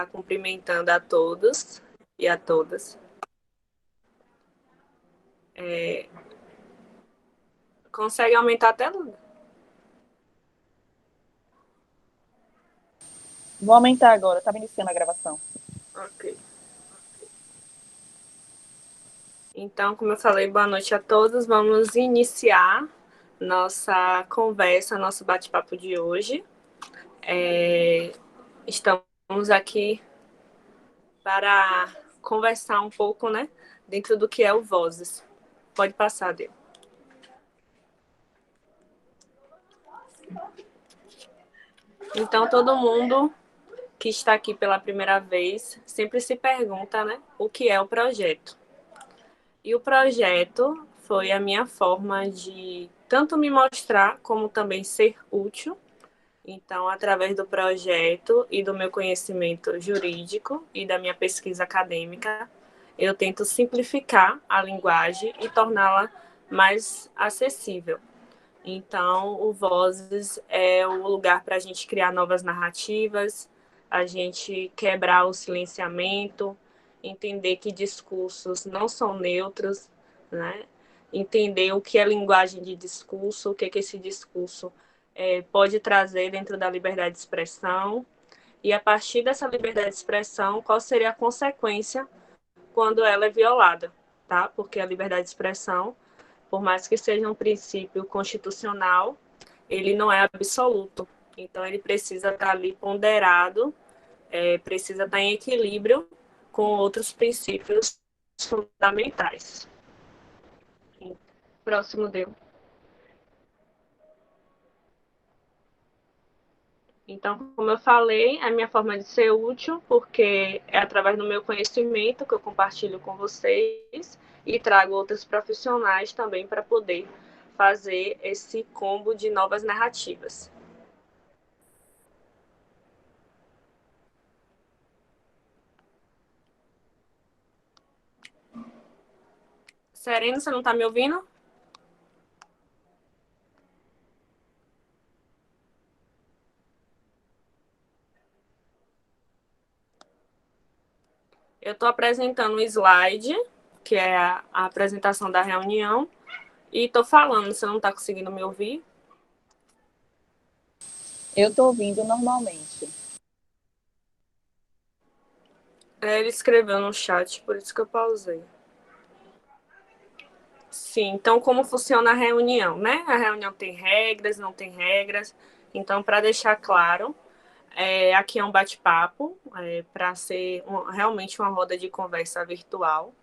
cumprimentando a todos e a todas. Consegue aumentar a tela? Vou aumentar agora, estava iniciando a gravação. Ok. Então, como eu falei, boa noite a todos. Vamos iniciar nossa conversa, nosso bate-papo de hoje. Estamos aqui para conversar um pouco, né, dentro do que é o Vozes. Pode passar, Deu. Então, todo mundo que está aqui pela primeira vez sempre se pergunta, né, o que é o projeto. E o projeto foi a minha forma de tanto me mostrar como também ser útil. Então, através do projeto e do meu conhecimento jurídico e da minha pesquisa acadêmica, eu tento simplificar a linguagem e torná-la mais acessível. Então, o Vozes é o lugar para a gente criar novas narrativas, a gente quebrar o silenciamento, entender que discursos não são neutros, né? Entender o que é linguagem de discurso, o que, que esse discurso pode trazer dentro da liberdade de expressão, e a partir dessa liberdade de expressão, qual seria a consequência quando ela é violada, tá? Porque a liberdade de expressão, por mais que seja um princípio constitucional, ele não é absoluto. Então, ele precisa estar ali ponderado, precisa estar em equilíbrio com outros princípios fundamentais. Próximo deu. Então, como eu falei, é a minha forma de ser útil, porque é através do meu conhecimento que eu compartilho com vocês e trago outros profissionais também para poder fazer esse combo de novas narrativas. Sereno, você não está me ouvindo? Eu estou apresentando um slide, que é a apresentação da reunião, e estou falando. Você não está conseguindo me ouvir? Eu estou ouvindo normalmente. Ele escreveu no chat, por isso que eu pausei. Sim, então como funciona a reunião, né? A reunião tem regras, não tem regras. Então, para deixar claro, aqui é um bate-papo, para ser realmente uma roda de conversa virtual.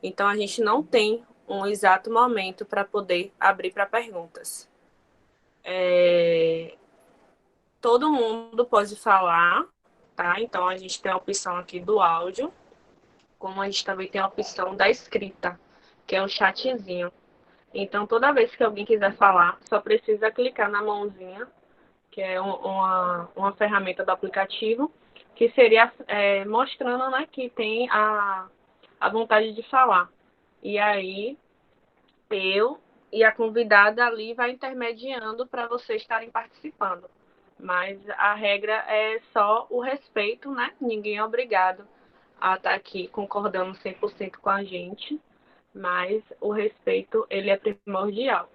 Então, a gente não tem um exato momento para poder abrir para perguntas. Todo mundo pode falar, tá? Então, a gente tem a opção aqui do áudio, como a gente também tem a opção da escrita, que é o chatzinho. Então, toda vez que alguém quiser falar, só precisa clicar na mãozinha, que é uma ferramenta do aplicativo, que seria mostrando, né, que tem a vontade de falar. E aí, eu e a convidada ali vai intermediando para vocês estarem participando. Mas a regra é só o respeito, né? Ninguém é obrigado a estar aqui concordando 100% com a gente, mas o respeito, ele é primordial.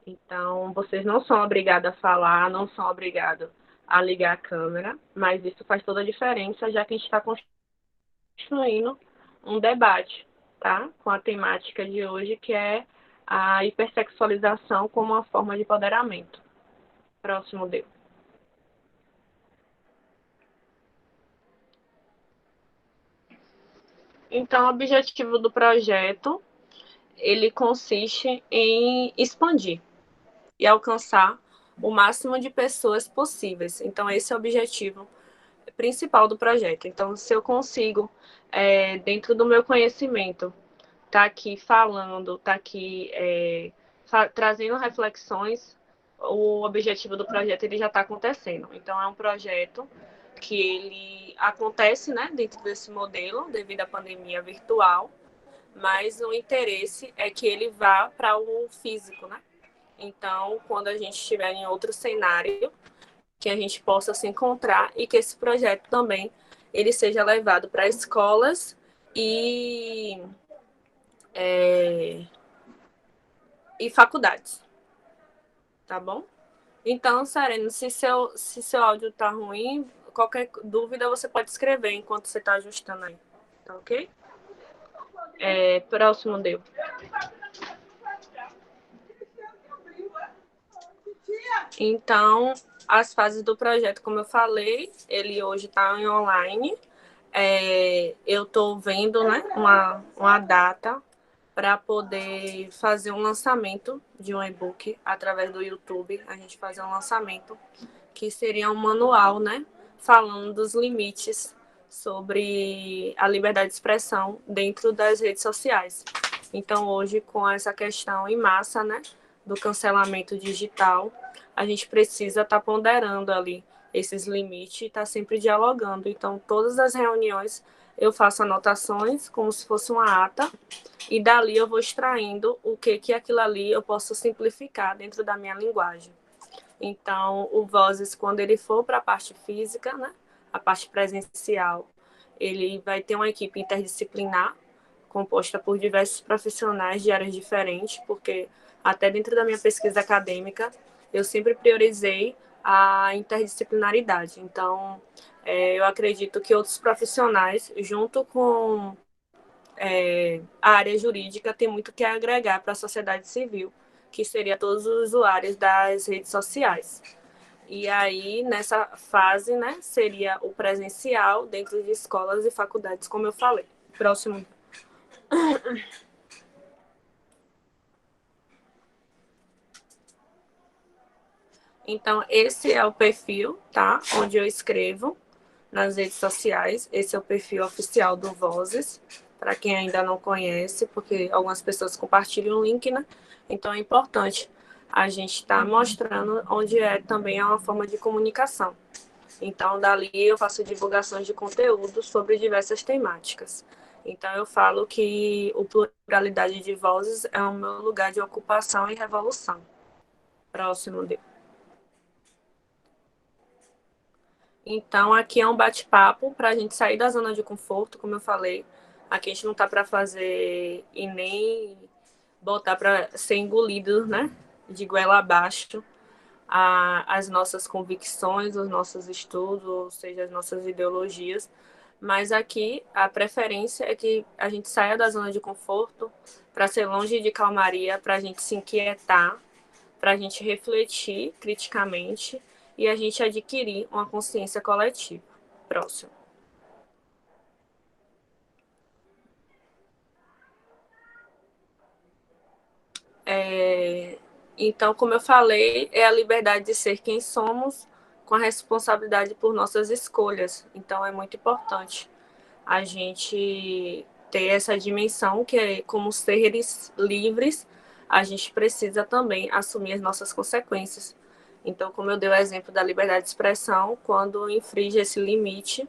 Então, vocês não são obrigados a falar, não são obrigados a ligar a câmera, mas isso faz toda a diferença, já que a gente está construindo um debate, tá? Com a temática de hoje, que é a hipersexualização como uma forma de empoderamento. Próximo deu. Então, o objetivo do projeto, ele consiste em expandir e alcançar o máximo de pessoas possíveis. Então, esse é o objetivo principal do projeto. Então, se eu consigo, dentro do meu conhecimento, tá aqui falando, tá aqui trazendo reflexões, o objetivo do projeto ele já está acontecendo. Então, é um projeto que ele acontece, né, dentro desse modelo, devido à pandemia virtual, mas o interesse é que ele vá para o físico, né? Então, quando a gente estiver em outro cenário, que a gente possa se encontrar e que esse projeto também ele seja levado para escolas e, e faculdades, tá bom? Então, Sereno, se seu áudio tá ruim, qualquer dúvida você pode escrever enquanto você tá ajustando aí, tá ok? Próximo, Deu. Então, as fases do projeto, como eu falei, ele hoje está em online. Eu estou vendo, né, uma data para poder fazer um lançamento de um e-book através do YouTube. A gente fazer um lançamento que seria um manual, né, falando dos limites sobre a liberdade de expressão dentro das redes sociais. Então, hoje, com essa questão em massa, né, do cancelamento digital, a gente precisa estar ponderando ali esses limites e estar sempre dialogando. Então, todas as reuniões eu faço anotações, como se fosse uma ata, e dali eu vou extraindo o que aquilo ali eu posso simplificar dentro da minha linguagem. Então, o Vozes, quando ele for para a parte física, né, a parte presencial, ele vai ter uma equipe interdisciplinar, composta por diversos profissionais de áreas diferentes, porque até dentro da minha pesquisa acadêmica, eu sempre priorizei a interdisciplinaridade. Então, eu acredito que outros profissionais, junto com a área jurídica, tem muito que agregar para a sociedade civil, que seria todos os usuários das redes sociais. E aí, nessa fase, né, seria o presencial dentro de escolas e faculdades, como eu falei. Próximo. Então, esse é o perfil, tá? Onde eu escrevo nas redes sociais. Esse é o perfil oficial do Vozes, para quem ainda não conhece, porque algumas pessoas compartilham o link, né? Então, é importante a gente estar mostrando onde também é uma forma de comunicação. Então, dali eu faço divulgações de conteúdo sobre diversas temáticas. Então, eu falo que o Pluralidade de Vozes é o meu lugar de ocupação e revolução. Próximo dele. Então, aqui é um bate-papo para a gente sair da zona de conforto, como eu falei. Aqui a gente não tá para fazer e nem botar para ser engolido, né? De goela abaixo as nossas convicções, os nossos estudos, ou seja, as nossas ideologias. Mas aqui a preferência é que a gente saia da zona de conforto para ser longe de calmaria, para a gente se inquietar, para a gente refletir criticamente e a gente adquirir uma consciência coletiva. Próximo. Então, como eu falei, é a liberdade de ser quem somos com a responsabilidade por nossas escolhas. Então, é muito importante a gente ter essa dimensão que é como seres livres, a gente precisa também assumir as nossas consequências. Então, como eu dei o exemplo da liberdade de expressão, quando infringe esse limite,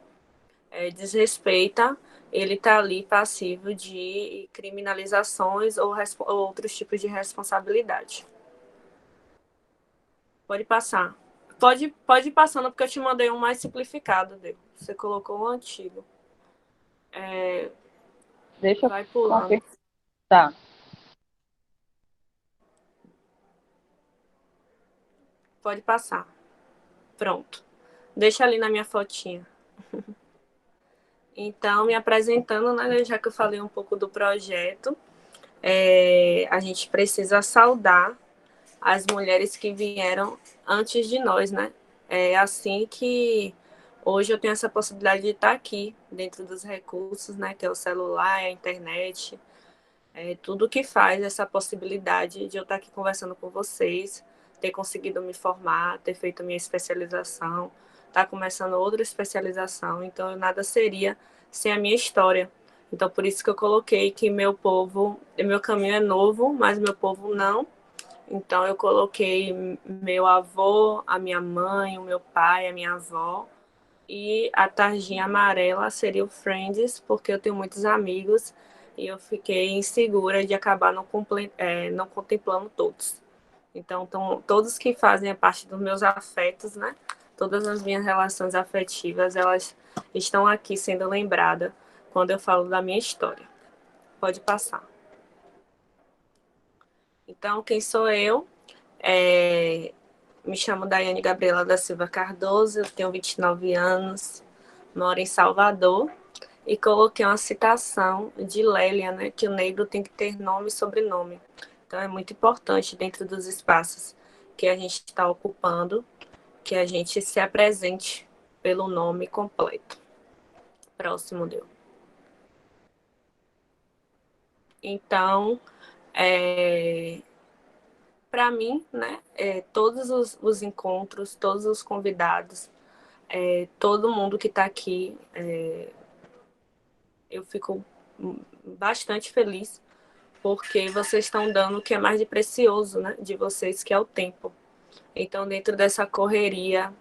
desrespeita, ele está ali passivo de criminalizações ou outros tipos de responsabilidade. Pode passar. Pode ir passando, porque eu te mandei um mais simplificado dele. Você colocou o antigo. Deixa eu Vai pulando. confirmar. Tá. Pode passar. Pronto. Deixa ali na minha fotinha. Então, me apresentando, né, já que eu falei um pouco do projeto, a gente precisa saudar as mulheres que vieram antes de nós, né? É assim que hoje eu tenho essa possibilidade de estar aqui, dentro dos recursos, né, que é o celular, a internet, tudo que faz essa possibilidade de eu estar aqui conversando com vocês, ter conseguido me formar, ter feito minha especialização, estar começando outra especialização. Então, nada seria sem a minha história. Então, por isso que eu coloquei que meu caminho é novo, mas meu povo não. Então, eu coloquei meu avô, a minha mãe, o meu pai, a minha avó. E a tarjinha amarela seria o Friends, porque eu tenho muitos amigos e eu fiquei insegura de acabar não contemplando todos. Então, todos que fazem a parte dos meus afetos, né? todas as minhas relações afetivas, elas estão aqui sendo lembradas quando eu falo da minha história. Pode passar. Então, quem sou eu? Me chamo Daiane Gabriela da Silva Cardoso, eu tenho 29 anos, moro em Salvador e coloquei uma citação de Lélia, né, que o negro tem que ter nome e sobrenome. Então é muito importante dentro dos espaços que a gente está ocupando, que a gente se apresente pelo nome completo. Próximo deu. Então, para mim, né, todos os encontros, todos os convidados, todo mundo que está aqui, eu fico bastante feliz porque vocês estão dando o que é mais de precioso, né, de vocês, que é o tempo. Então, dentro dessa correria,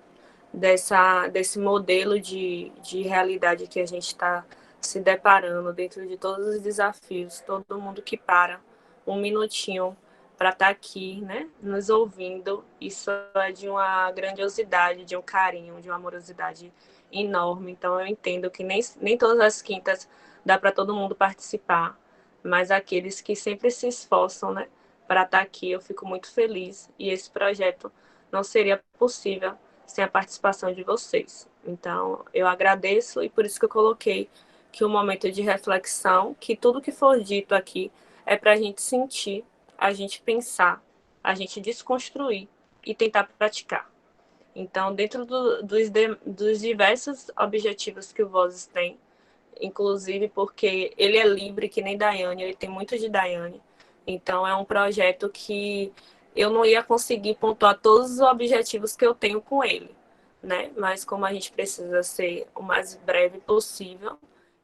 desse modelo de realidade que a gente está se deparando, dentro de todos os desafios, todo mundo que para um minutinho para estar aqui, né, nos ouvindo, isso é de uma grandiosidade, de um carinho, de uma amorosidade enorme. Então, eu entendo que nem todas as quintas dá para todo mundo participar, mas aqueles que sempre se esforçam, né, para estar aqui, eu fico muito feliz. E esse projeto não seria possível sem a participação de vocês. Então, eu agradeço e por isso que eu coloquei que o momento de reflexão, que tudo que for dito aqui é para a gente sentir, a gente pensar, a gente desconstruir e tentar praticar. Então, dentro dos diversos objetivos que o Vozes tem, inclusive porque ele é livre, que nem Daiane, ele tem muito de Daiane. Então, é um projeto que eu não ia conseguir pontuar todos os objetivos que eu tenho com ele, né? Mas como a gente precisa ser o mais breve possível,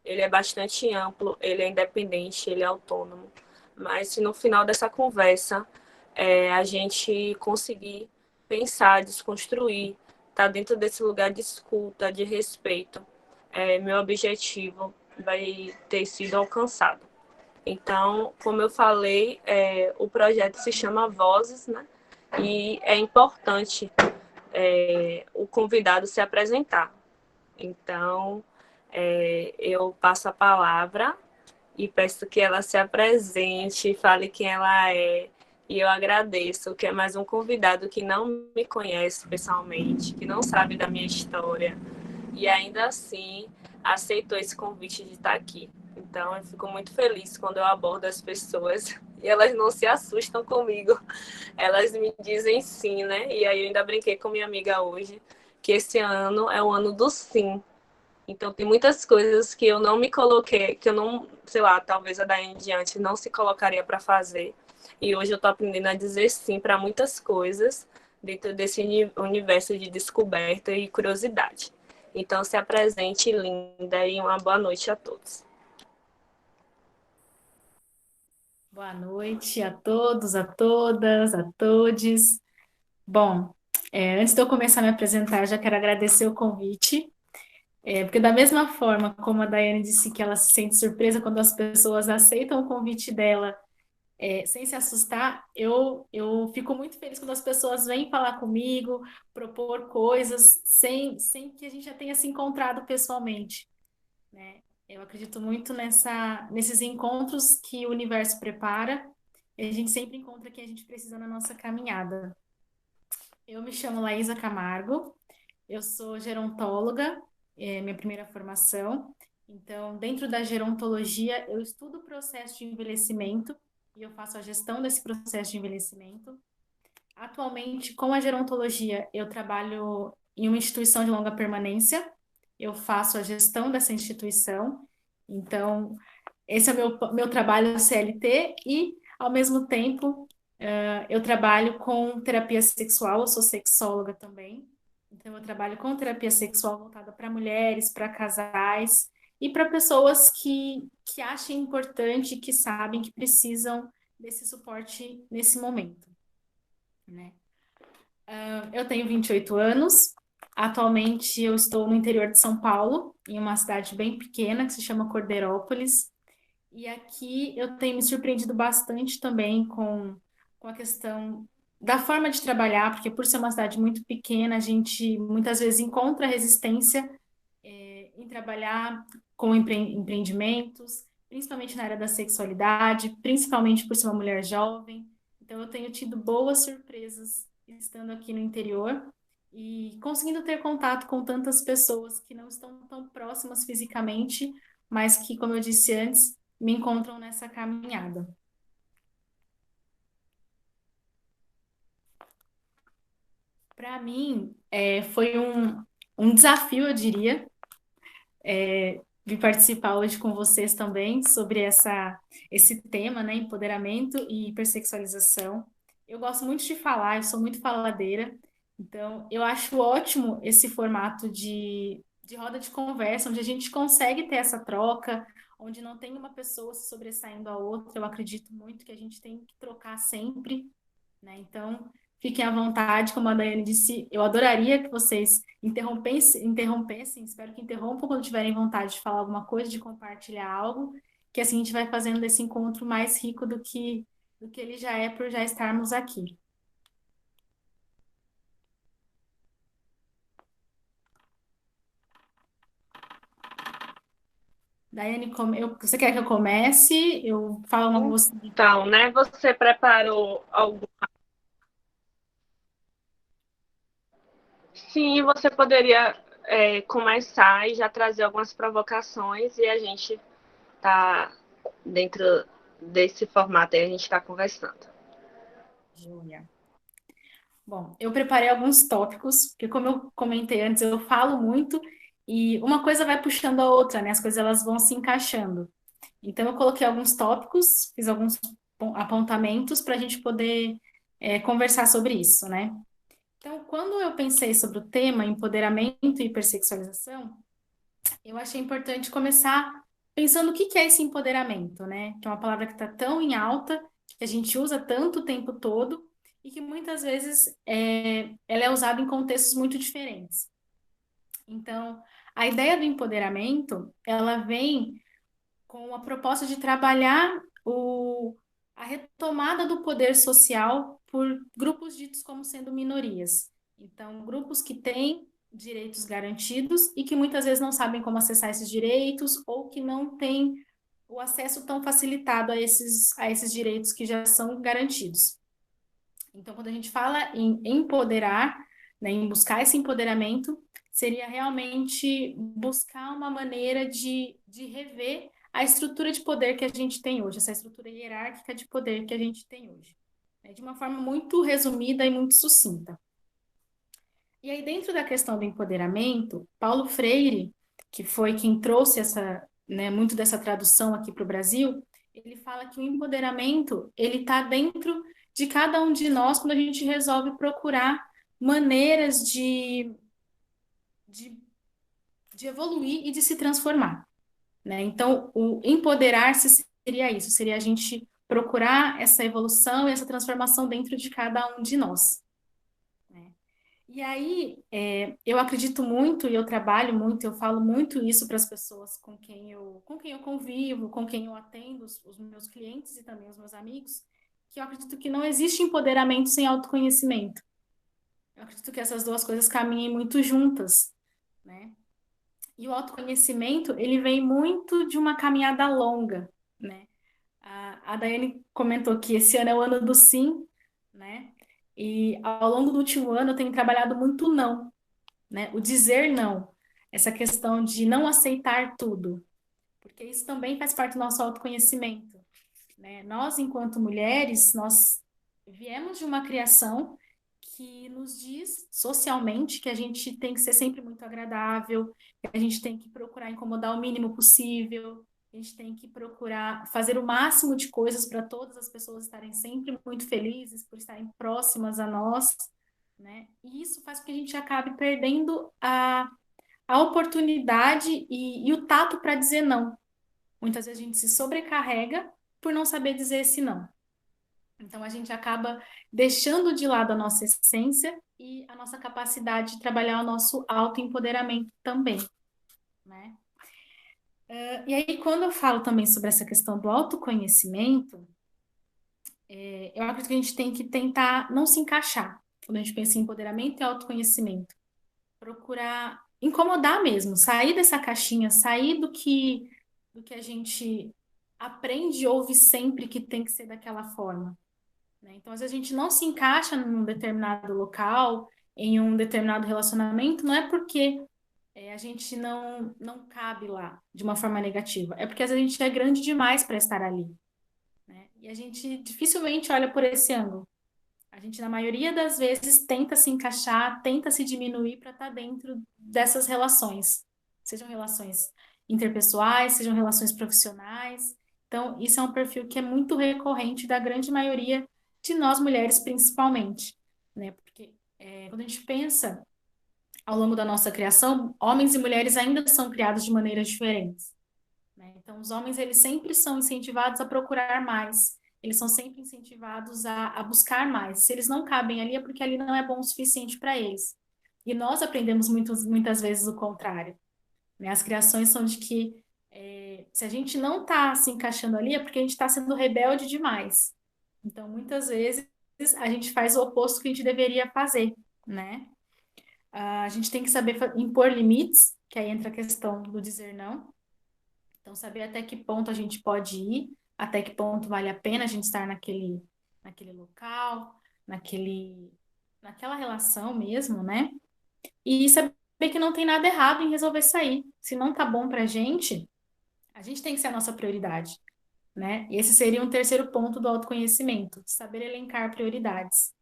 ele é bastante amplo, ele é independente, ele é autônomo. Mas se no final dessa conversa a gente conseguir pensar, desconstruir, estar tá dentro desse lugar de escuta, de respeito, meu objetivo vai ter sido alcançado. Então, como eu falei, o projeto se chama Vozes, né? E é importante o convidado se apresentar. Então, eu passo a palavra e peço que ela se apresente, fale quem ela é. E eu agradeço que é mais um convidado que não me conhece pessoalmente, que não sabe da minha história, e ainda assim aceitou esse convite de estar aqui. Então eu fico muito feliz quando eu abordo as pessoas e elas não se assustam comigo, elas me dizem sim, né? E aí eu ainda brinquei com minha amiga hoje que esse ano é o ano do sim. Então tem muitas coisas que eu não me coloquei, que eu não, sei lá, talvez a daí em diante não se colocaria para fazer. E hoje eu estou aprendendo a dizer sim para muitas coisas dentro desse universo de descoberta e curiosidade. Então se apresente, linda, e uma boa noite a todos. Boa noite a todos, a todas, a todes. Bom, antes de eu começar a me apresentar, já quero agradecer o convite, porque da mesma forma como a Daiane disse que ela se sente surpresa quando as pessoas aceitam o convite dela, sem se assustar, eu fico muito feliz quando as pessoas vêm falar comigo, propor coisas, sem que a gente já tenha se encontrado pessoalmente, né? Eu acredito muito nesses encontros que o universo prepara, e a gente sempre encontra quem a gente precisa na nossa caminhada. Eu me chamo Laísa Camargo, eu sou gerontóloga, é minha primeira formação. Então, dentro da gerontologia, eu estudo o processo de envelhecimento e eu faço a gestão desse processo de envelhecimento. Atualmente, com a gerontologia, eu trabalho em uma instituição de longa permanência, eu faço a gestão dessa instituição. Então, esse é o meu trabalho CLT e, ao mesmo tempo, eu trabalho com terapia sexual, eu sou sexóloga também. Então, eu trabalho com terapia sexual voltada para mulheres, para casais e para pessoas que achem importante, que sabem que precisam desse suporte nesse momento, né? Eu tenho 28 anos. Atualmente, eu estou no interior de São Paulo, em uma cidade bem pequena que se chama Cordeirópolis. E aqui eu tenho me surpreendido bastante também com a questão da forma de trabalhar, porque por ser uma cidade muito pequena, a gente muitas vezes encontra resistência em trabalhar com empreendimentos, principalmente na área da sexualidade, principalmente por ser uma mulher jovem. Então, eu tenho tido boas surpresas estando aqui no interior e conseguindo ter contato com tantas pessoas que não estão tão próximas fisicamente, mas que, como eu disse antes, me encontram nessa caminhada. Para mim, foi um desafio, eu diria, vir participar hoje com vocês também sobre esse tema, né, empoderamento e hipersexualização. Eu gosto muito de falar, eu sou muito faladeira, então eu acho ótimo esse formato de roda de conversa, onde a gente consegue ter essa troca, onde não tem uma pessoa se sobressaindo à outra. Eu acredito muito que a gente tem que trocar sempre, né? Então, fiquem à vontade, como a Daiane disse, eu adoraria que vocês interrompessem, espero que interrompam quando tiverem vontade de falar alguma coisa, de compartilhar algo, que assim a gente vai fazendo desse encontro mais rico do que ele já é por já estarmos aqui. Daiane, você quer que eu comece? Eu falo uma com você. Então, né, você preparou algum. Sim, você poderia começar e já trazer algumas provocações e a gente tá dentro desse formato aí, a gente está conversando. Júlia. Bom, eu preparei alguns tópicos, porque como eu comentei antes, eu falo muito e uma coisa vai puxando a outra, né? As coisas elas vão se encaixando. Então, eu coloquei alguns tópicos, fiz alguns apontamentos para a gente poder conversar sobre isso, né? Então, quando eu pensei sobre o tema empoderamento e hipersexualização, eu achei importante começar pensando o que que é esse empoderamento, né? Que é uma palavra que está tão em alta, que a gente usa tanto o tempo todo e que muitas vezes ela é usada em contextos muito diferentes. Então, a ideia do empoderamento, ela vem com a proposta de trabalhar a retomada do poder social por grupos ditos como sendo minorias. Então, grupos que têm direitos garantidos e que muitas vezes não sabem como acessar esses direitos ou que não têm o acesso tão facilitado a esses direitos que já são garantidos. Então, quando a gente fala em empoderar, né, em buscar esse empoderamento, seria realmente buscar uma maneira de rever a estrutura de poder que a gente tem hoje, essa estrutura hierárquica de poder que a gente tem hoje, né, de uma forma muito resumida e muito sucinta. E aí, dentro da questão do empoderamento, Paulo Freire, que foi quem trouxe muito dessa tradução aqui para o Brasil, ele fala que o empoderamento ele está dentro de cada um de nós quando a gente resolve procurar maneiras de, de evoluir e de se transformar, né? Então, o empoderar-se seria isso, seria a gente procurar essa evolução e essa transformação dentro de cada um de nós, né? E aí, eu acredito muito e eu trabalho muito, eu falo muito isso para as pessoas com quem eu convivo, com quem eu atendo, os meus clientes e também os meus amigos, que eu acredito que não existe empoderamento sem autoconhecimento. Eu acredito que essas duas coisas caminhem muito juntas, né? E o autoconhecimento, ele vem muito de uma caminhada longa, né? A Daiane comentou que esse ano é o ano do sim, né? E ao longo do último ano eu tenho trabalhado muito não, né? O dizer não, essa questão de não aceitar tudo, porque isso também faz parte do nosso autoconhecimento, né? Nós, enquanto mulheres, nós viemos de uma criação que nos diz socialmente que a gente tem que ser sempre muito agradável, que a gente tem que procurar incomodar o mínimo possível, a gente tem que procurar fazer o máximo de coisas para todas as pessoas estarem sempre muito felizes, por estarem próximas a nós, né? E isso faz com que a gente acabe perdendo a oportunidade e o tato para dizer não. Muitas vezes a gente se sobrecarrega por não saber dizer esse não. Então, a gente acaba deixando de lado a nossa essência e a nossa capacidade de trabalhar o nosso autoempoderamento também, né? E aí, quando eu falo também sobre essa questão do autoconhecimento, eu acredito que a gente tem que tentar não se encaixar quando a gente pensa em empoderamento e autoconhecimento. Procurar incomodar mesmo, sair dessa caixinha, sair do que a gente aprende e ouve sempre que tem que ser daquela forma, né? Então, às vezes a gente não se encaixa num determinado local, em um determinado relacionamento, não é porque a gente não cabe lá de uma forma negativa, é porque às vezes a gente é grande demais para estar ali, né? E a gente dificilmente olha por esse ângulo. A gente, na maioria das vezes, tenta se encaixar, tenta se diminuir para estar dentro dessas relações, sejam relações interpessoais, sejam relações profissionais. Então, isso é um perfil que é muito recorrente da grande maioria de nós mulheres, principalmente, né? Porque quando a gente pensa ao longo da nossa criação, homens e mulheres ainda são criados de maneiras diferentes, né? Então, os homens, eles sempre são incentivados a procurar mais, eles são sempre incentivados a buscar mais. Se eles não cabem ali, é porque ali não é bom o suficiente para eles. E nós aprendemos muitas vezes o contrário, né? As criações são de que se a gente não está se encaixando ali, é porque a gente está sendo rebelde demais. Então, muitas vezes, a gente faz o oposto que a gente deveria fazer, né? A gente tem que saber impor limites, que aí entra a questão do dizer não. Então, saber até que ponto a gente pode ir, até que ponto vale a pena a gente estar naquele local, naquela relação mesmo, né? E saber que não tem nada errado em resolver sair. Se não tá bom pra gente, a gente tem que ser a nossa prioridade, né? E esse seria um terceiro ponto do autoconhecimento, saber elencar prioridades.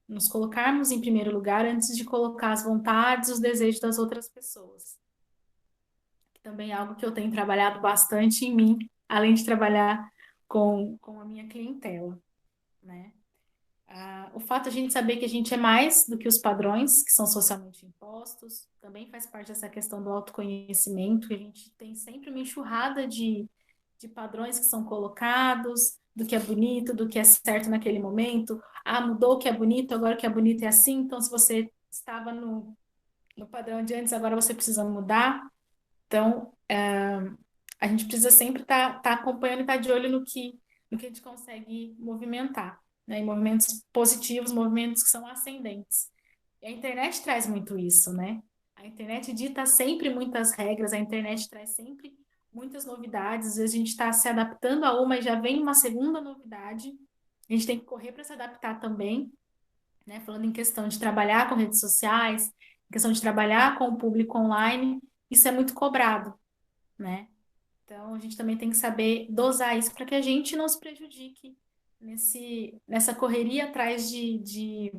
Nos colocarmos em primeiro lugar antes de colocar as vontades, os desejos das outras pessoas. Também é algo que eu tenho trabalhado bastante em mim, além de trabalhar com a minha clientela, né? O fato de a gente saber que a gente é mais do que os padrões que são socialmente impostos, também faz parte dessa questão do autoconhecimento, que a gente tem sempre uma enxurrada de padrões que são colocados, do que é bonito, do que é certo naquele momento. Ah, mudou o que é bonito, agora o que é bonito é assim, então se você estava no padrão de antes, agora você precisa mudar. Então, a gente precisa sempre estar acompanhando e estar de olho no que a gente consegue movimentar, né? Em movimentos positivos, movimentos que são ascendentes. E a internet traz muito isso, né? A internet dita sempre muitas regras, a internet traz sempre muitas novidades. Às vezes a gente está se adaptando a uma e já vem uma segunda novidade. A gente tem que correr para se adaptar também, né? Falando em questão de trabalhar com redes sociais, em questão de trabalhar com o público online, isso é muito cobrado, né? Então, a gente também tem que saber dosar isso para que a gente não se prejudique nessa correria atrás de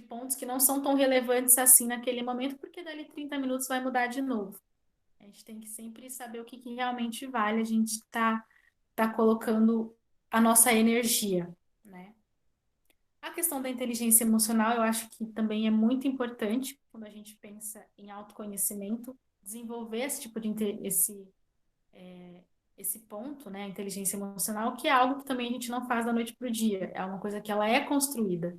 pontos que não são tão relevantes assim naquele momento, porque dali 30 minutos vai mudar de novo. A gente tem que sempre saber o que realmente vale a gente tá colocando a nossa energia, né? A questão da inteligência emocional, eu acho que também é muito importante quando a gente pensa em autoconhecimento, desenvolver esse tipo de esse ponto, né, a inteligência emocional, que é algo que também a gente não faz da noite para o dia, é uma coisa que ela é construída,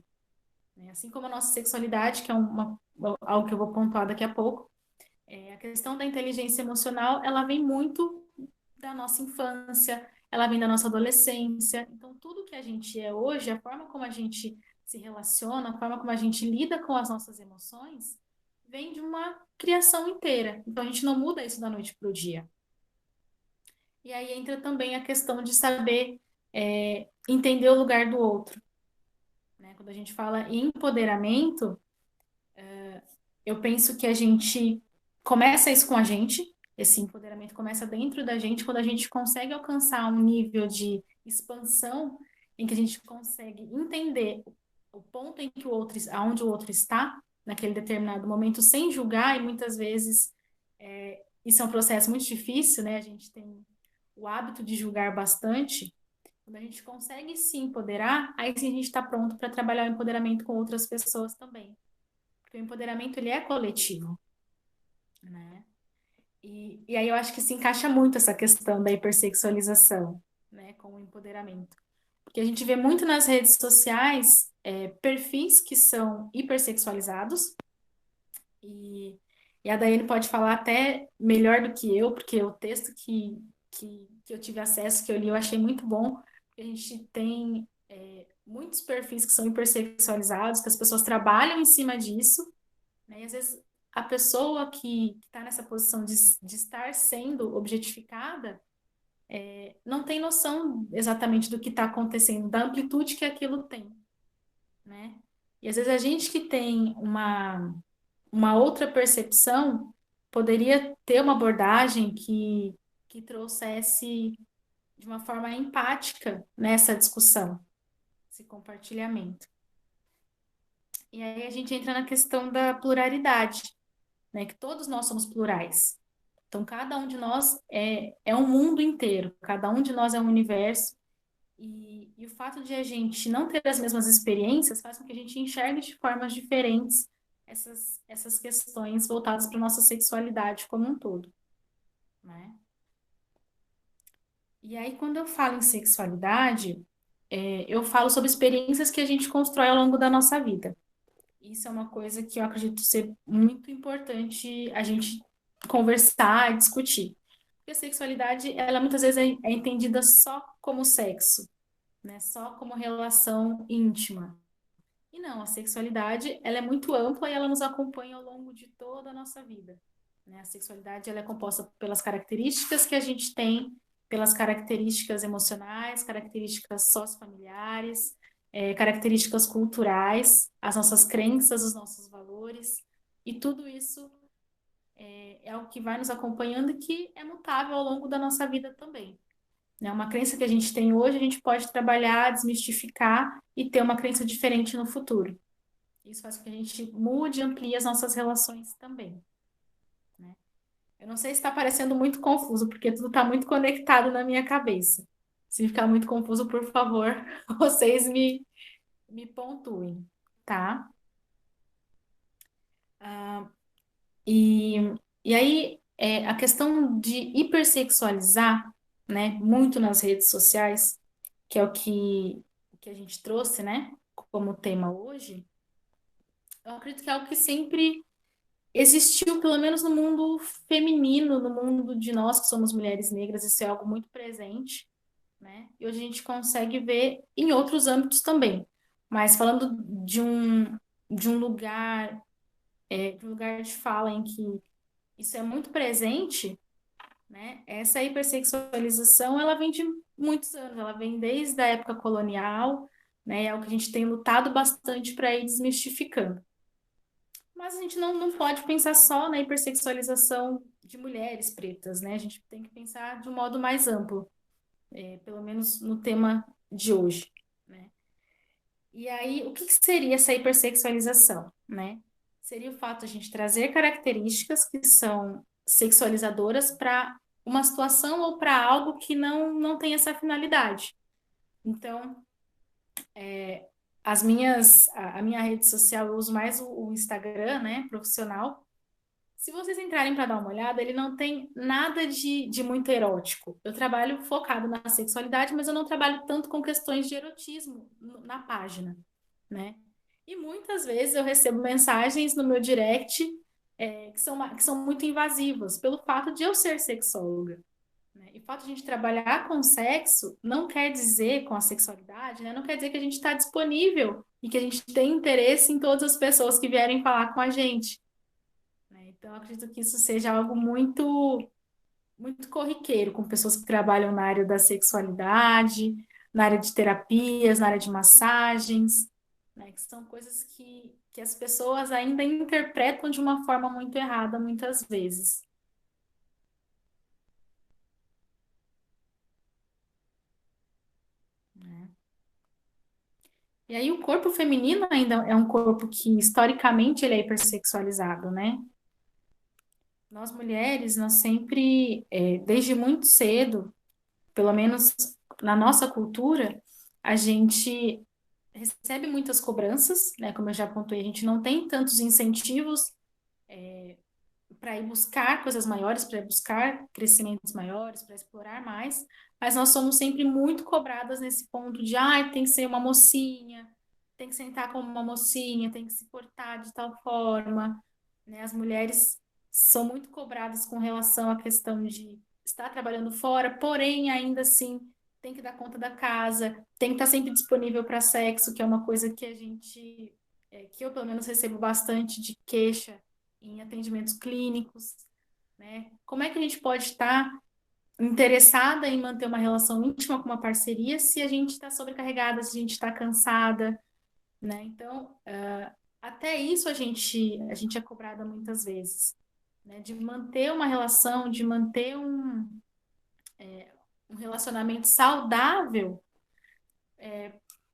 né? Assim como a nossa sexualidade, que é algo que eu vou pontuar daqui a pouco, a questão da inteligência emocional, ela vem muito da nossa infância, ela vem da nossa adolescência, então tudo que a gente é hoje, a forma como a gente se relaciona, a forma como a gente lida com as nossas emoções, vem de uma criação inteira, então a gente não muda isso da noite para o dia. E aí entra também a questão de saber entender o lugar do outro, né? Quando a gente fala em empoderamento, eu penso que a gente começa isso com a gente, esse empoderamento começa dentro da gente, quando a gente consegue alcançar um nível de expansão em que a gente consegue entender o ponto em que aonde o outro está naquele determinado momento, sem julgar, e muitas vezes isso é um processo muito difícil, né? A gente tem o hábito de julgar bastante. Quando a gente consegue se empoderar, aí sim a gente está pronto para trabalhar o empoderamento com outras pessoas também. Porque o empoderamento, ele é coletivo, né? E aí eu acho que se encaixa muito essa questão da hipersexualização, né, com o empoderamento. Porque a gente vê muito nas redes sociais perfis que são hipersexualizados, e, e a Daiane pode falar até melhor do que eu, porque o texto que eu tive acesso, que eu li, eu achei muito bom, A gente tem muitos perfis que são hipersexualizados, que as pessoas trabalham em cima disso, né? E às vezes a pessoa que está nessa posição de estar sendo objetificada não tem noção exatamente do que está acontecendo, da amplitude que aquilo tem, né? E às vezes a gente que tem uma outra percepção poderia ter uma abordagem que trouxesse de uma forma empática nessa discussão, esse compartilhamento. E aí a gente entra na questão da pluralidade, né? Que todos nós somos plurais. Então, cada um de nós é um mundo inteiro, cada um de nós é um universo, e o fato de a gente não ter as mesmas experiências faz com que a gente enxergue de formas diferentes essas questões voltadas para a nossa sexualidade como um todo, né? E aí, quando eu falo em sexualidade, eu falo sobre experiências que a gente constrói ao longo da nossa vida. Isso é uma coisa que eu acredito ser muito importante a gente conversar e discutir. Porque a sexualidade, ela muitas vezes é entendida só como sexo, né? Só como relação íntima. E não, a sexualidade, ela é muito ampla e ela nos acompanha ao longo de toda a nossa vida, né? A sexualidade, ela é composta pelas características que a gente tem, pelas características emocionais, características sociofamiliares, características culturais, as nossas crenças, os nossos valores, e tudo isso é o que vai nos acompanhando e que é mutável ao longo da nossa vida também, né? Uma crença que a gente tem hoje, a gente pode trabalhar, desmistificar e ter uma crença diferente no futuro. Isso faz com que a gente mude e amplie as nossas relações também, né? Eu não sei se está parecendo muito confuso, porque tudo está muito conectado na minha cabeça. Se ficar muito confuso, por favor, vocês me pontuem, tá? E, e aí, a questão de hipersexualizar, né, muito nas redes sociais, que é que a gente trouxe, né, como tema hoje, eu acredito que é algo que sempre existiu, pelo menos no mundo feminino, no mundo de nós que somos mulheres negras, isso é algo muito presente, né? E hoje a gente consegue ver em outros âmbitos também. Mas falando de um lugar, de um lugar de fala em que isso é muito presente, né? Essa hipersexualização, ela vem de muitos anos, ela vem desde a época colonial, né? É algo que a gente tem lutado bastante para ir desmistificando. Mas a gente não pode pensar só na hipersexualização de mulheres pretas, né? A gente tem que pensar de um modo mais amplo, pelo menos no tema de hoje, né? E aí, o que que seria essa hipersexualização, né? Seria o fato de a gente trazer características que são sexualizadoras para uma situação ou para algo que não tem essa finalidade. Então, a minha rede social, eu uso mais o Instagram, né, profissional. Se vocês entrarem para dar uma olhada, ele não tem nada de muito erótico. Eu trabalho focado na sexualidade, mas eu não trabalho tanto com questões de erotismo na página, né? E muitas vezes eu recebo mensagens no meu direct que são muito invasivas, pelo fato de eu ser sexóloga, né? E o fato de a gente trabalhar com sexo não quer dizer, com a sexualidade, né? Não quer dizer que a gente está disponível e que a gente tem interesse em todas as pessoas que vierem falar com a gente, né? Então, eu acredito que isso seja algo muito corriqueiro, com pessoas que trabalham na área da sexualidade, na área de terapias, na área de massagens, né? Que são coisas que as pessoas ainda interpretam de uma forma muito errada, muitas vezes, né? E aí o corpo feminino ainda é um corpo que, historicamente, ele é hipersexualizado, né? Nós mulheres, nós sempre, desde muito cedo, pelo menos na nossa cultura, a gente recebe muitas cobranças, né? Como eu já apontei, a gente não tem tantos incentivos para ir buscar coisas maiores, para ir buscar crescimentos maiores, para explorar mais, mas nós somos sempre muito cobradas nesse ponto de, tem que ser uma mocinha, tem que sentar como uma mocinha, tem que se portar de tal forma, né? As mulheres são muito cobradas com relação à questão de estar trabalhando fora, porém, ainda assim, tem que dar conta da casa, tem que estar sempre disponível para sexo, que é uma coisa que que eu pelo menos recebo bastante de queixa em atendimentos clínicos, né? Como é que a gente pode estar interessada em manter uma relação íntima com uma parceria se a gente está sobrecarregada, se a gente está cansada, né? Então, até isso a gente é cobrada muitas vezes, né? De manter uma relação, de manter um relacionamento saudável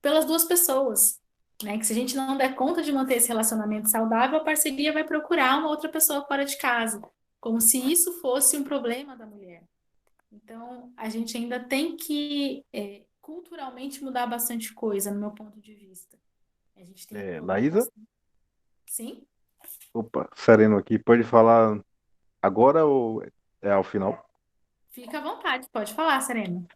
pelas duas pessoas, né? Que se a gente não der conta de manter esse relacionamento saudável, a parceria vai procurar uma outra pessoa fora de casa, como se isso fosse um problema da mulher. Então, a gente ainda tem que culturalmente mudar bastante coisa, no meu ponto de vista. A gente tem que colocar Laísa? bastante. Sim? Opa, Sereno aqui. Pode falar agora ou é ao final? Fica à vontade, pode falar, Serena.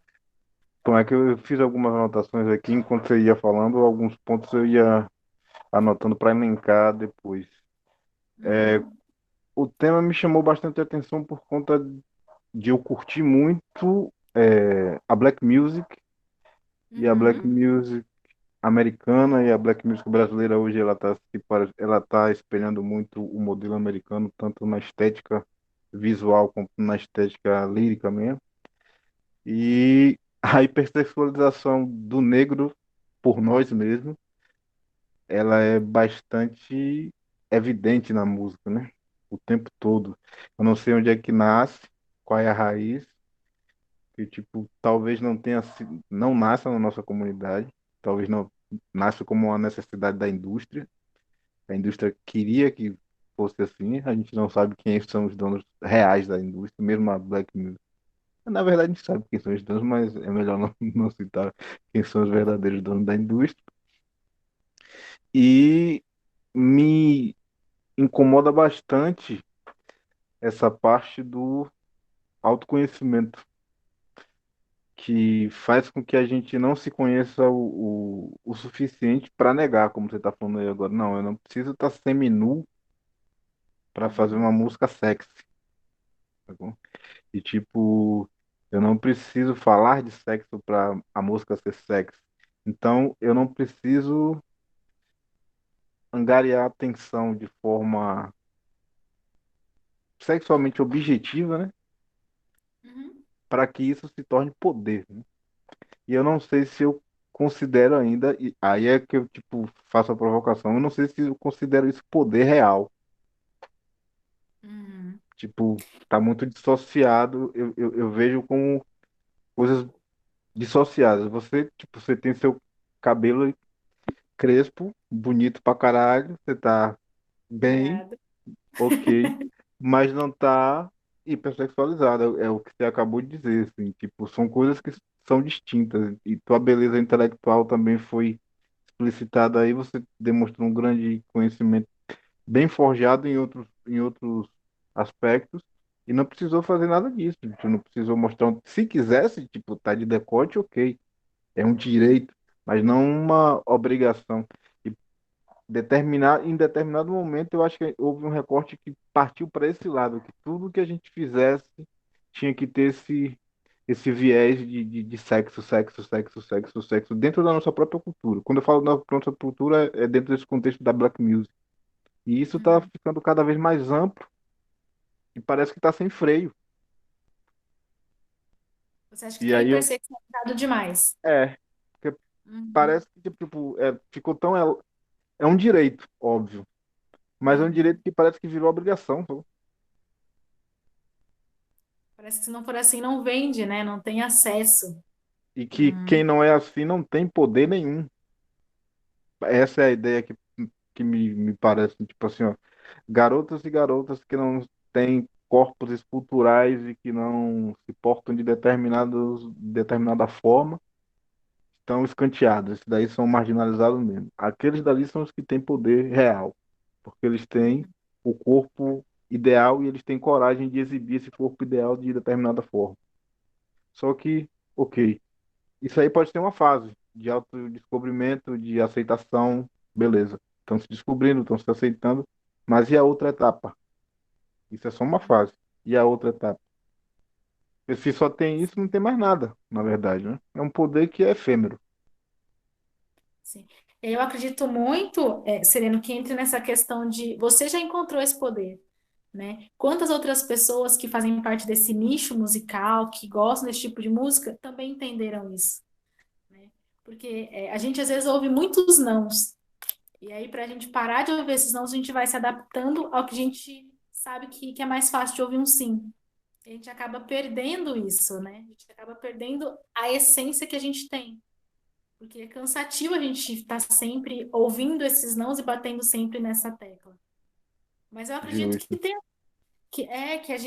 Como é que eu fiz algumas anotações aqui enquanto você ia falando, alguns pontos eu ia anotando para elencar depois. Uhum, O tema me chamou bastante atenção por conta de eu curtir muito a Black Music e a Black uhum, Music americana e a Black Music brasileira hoje ela tá espelhando muito o modelo americano, tanto na estética visual quanto na estética lírica mesmo. E a hipersexualização do negro por nós mesmos, ela é bastante evidente na música, né? O tempo todo. Eu não sei onde é que nasce, qual é a raiz, que tipo, talvez não tenha, não nasça na nossa comunidade, talvez não nasça como uma necessidade da indústria. A indústria queria que fosse assim, a gente não sabe quem são os donos reais da indústria, mesmo a Black Music. Na verdade, a gente sabe quem são os donos, mas é melhor não, não citar quem são os verdadeiros donos da indústria. E me incomoda bastante essa parte do autoconhecimento, que faz com que a gente não se conheça o suficiente para negar, como você está falando aí agora. Não, eu não preciso estar semi-nu para fazer uhum, uma música sexy, tá bom? E tipo, eu não preciso falar de sexo para a música ser sexy. Então, eu não preciso angariar atenção de forma sexualmente objetiva, né? uhum, Para que isso se torne poder, né? E eu não sei se eu considero ainda, e aí é que eu tipo faço a provocação, eu não sei se eu considero isso poder real. uhum, Tipo, tá muito dissociado, eu vejo como coisas dissociadas. Você, tipo, você tem seu cabelo crespo, bonito pra caralho, você tá bem, obrigada. ok, mas não tá hipersexualizado, é o que você acabou de dizer, assim, tipo, são coisas que são distintas, e tua beleza intelectual também foi explicitada aí, você demonstrou um grande conhecimento bem forjado em outros aspectos, e não precisou fazer nada disso, tu não precisou mostrar, se quisesse, tipo, tá de decote, ok, é um direito, mas não uma obrigação. E em determinado momento, eu acho que houve um recorte que partiu para esse lado, que tudo que a gente fizesse tinha que ter esse viés de sexo, sexo, sexo, sexo, sexo, dentro da nossa própria cultura. Quando eu falo da nossa cultura, é dentro desse contexto da Black Music. E isso está Uhum. ficando cada vez mais amplo e parece que está sem freio. Você acha que E está aí, hipersexualizado demais? porque Uhum, parece que tipo, ficou tão. É um direito, óbvio, mas é um uhum. direito que parece que virou obrigação. Parece que se não for assim, não vende, né? Não tem acesso. E que quem Uhum, não é assim não tem poder nenhum. Essa é a ideia que me parece, tipo assim, ó, garotas e garotas que não têm corpos esculturais e que não se portam determinada forma, estão escanteados. Esses daí são marginalizados mesmo. Aqueles dali são os que têm poder real, porque eles têm uhum, o corpo ideal e eles têm coragem de exibir esse corpo ideal de determinada forma. Só que, ok, isso aí pode ser uma fase de autodescobrimento, de aceitação, beleza. Estão se descobrindo, estão se aceitando, mas e a outra etapa? Isso é só uma fase. E a outra etapa? Porque se só tem isso, não tem mais nada, na verdade, né? É um poder que é efêmero. Sim. Eu acredito muito, Sereno, que entre nessa questão de você já encontrou esse poder, né? Quantas outras pessoas que fazem parte desse nicho musical, que gostam desse tipo de música, também entenderam isso, né? Porque a gente às vezes ouve muitos nãos, e aí para a gente parar de ouvir esses nãos, a gente vai se adaptando ao que a gente sabe que é mais fácil de ouvir um sim. A gente acaba perdendo isso, né? A gente acaba perdendo a essência que a gente tem. Porque é cansativo a gente estar sempre ouvindo esses nãos e batendo sempre nessa tecla. Mas eu acredito que Justo. tem, que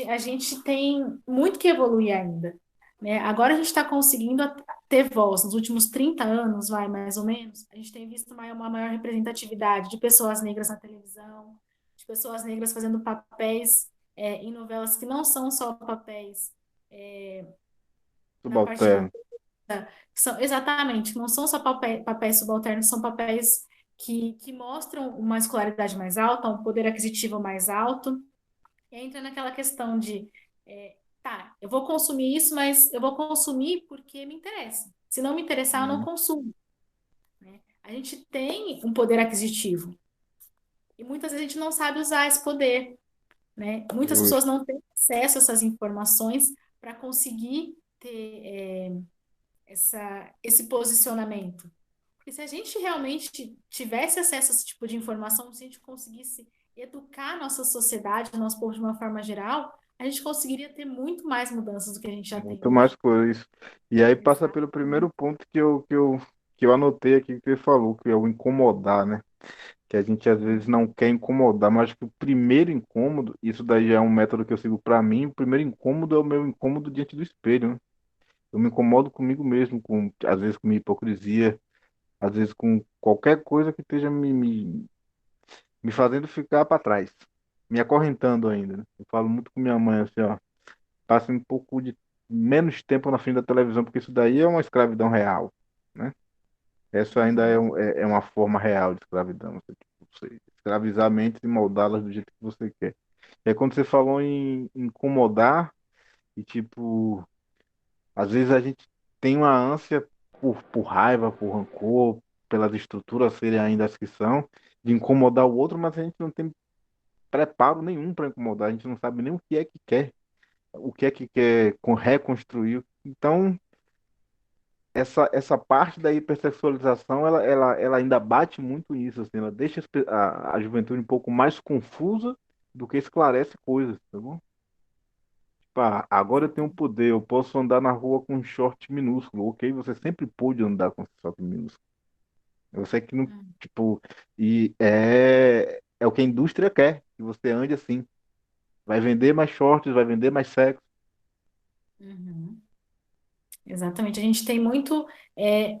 a gente tem muito que evoluir ainda, né? Agora a gente está conseguindo ter voz. Nos últimos 30 anos, vai mais ou menos, a gente tem visto uma maior representatividade de pessoas negras na televisão, de pessoas negras fazendo papéis em novelas que não são só papéis na parte da Subalterno. são, exatamente, não são só papéis subalternos, são papéis que mostram uma escolaridade mais alta, um poder aquisitivo mais alto. E aí entra naquela questão de, tá, eu vou consumir isso, mas eu vou consumir porque me interessa. Se não me interessar, eu não Hum, consumo, né? A gente tem um poder aquisitivo e muitas vezes a gente não sabe usar esse poder, né? Muitas pessoas Justo. não têm acesso a essas informações para conseguir ter esse posicionamento. Porque se a gente realmente tivesse acesso a esse tipo de informação, se a gente conseguisse educar a nossa sociedade, o nosso povo de uma forma geral, a gente conseguiria ter muito mais mudanças do que a gente já tem Muito mais hoje. coisas. E aí passa Exato. pelo primeiro ponto que eu anotei aqui que você falou, que é o incomodar, né? Que a gente às vezes não quer incomodar, mas acho que o primeiro incômodo, isso daí já é um método que eu sigo pra mim, o primeiro incômodo é o meu incômodo diante do espelho, né? Eu me incomodo comigo mesmo, às vezes com minha hipocrisia, às vezes com qualquer coisa que esteja me fazendo ficar para trás, me acorrentando ainda, né? Eu falo muito com minha mãe assim, ó, passe um pouco de menos tempo na frente da televisão, porque isso daí é uma escravidão real, né? Essa ainda Uhum, é uma forma real de escravidão, você escravizar a mente e moldá-las do jeito que você quer. E aí quando você falou em incomodar, e tipo, às vezes a gente tem uma ânsia por raiva, por rancor, pelas estruturas serem ainda as que são, de incomodar o outro, mas a gente não tem preparo nenhum para incomodar, a gente não sabe nem o que é que quer reconstruir. Então, essa parte da hipersexualização, ela ainda bate muito nisso, assim, ela deixa a juventude um pouco mais confusa do que esclarece coisas, tá bom? Tipo, agora eu tenho um exatamente. poder, eu posso andar na rua com um short minúsculo, ok? Você sempre pôde andar com esse short minúsculo. Eu sei que não, Uhum, tipo, e é o que a indústria quer, que você ande assim. Vai vender mais shorts, vai vender mais sexo. uhum. Exatamente, a gente tem muito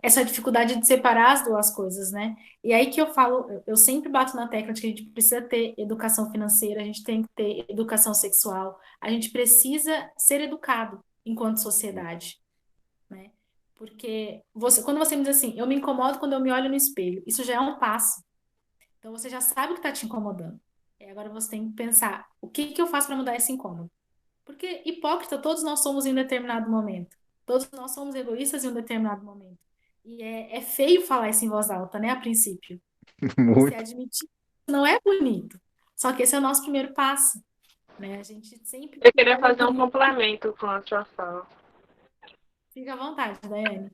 essa dificuldade de separar as duas coisas, né? E aí que eu falo, eu sempre bato na tecla de que a gente precisa ter educação financeira, a gente tem que ter educação sexual, a gente precisa ser educado enquanto sociedade, né? Porque quando você me diz assim, eu me incomodo quando eu me olho no espelho, isso já é um passo. Então você já sabe o que está te incomodando. E agora você tem que pensar, o que que eu faço para mudar esse incômodo? Porque hipócrita todos nós somos em um determinado momento. Todos nós somos egoístas em um determinado momento. E é feio falar isso em voz alta, né, a princípio. Você Muito. admitir que não é bonito. Só que esse é o nosso primeiro passo, né? A gente sempre Eu queria fazer um tem... complemento com a sua fala. Fica à vontade, Daiane.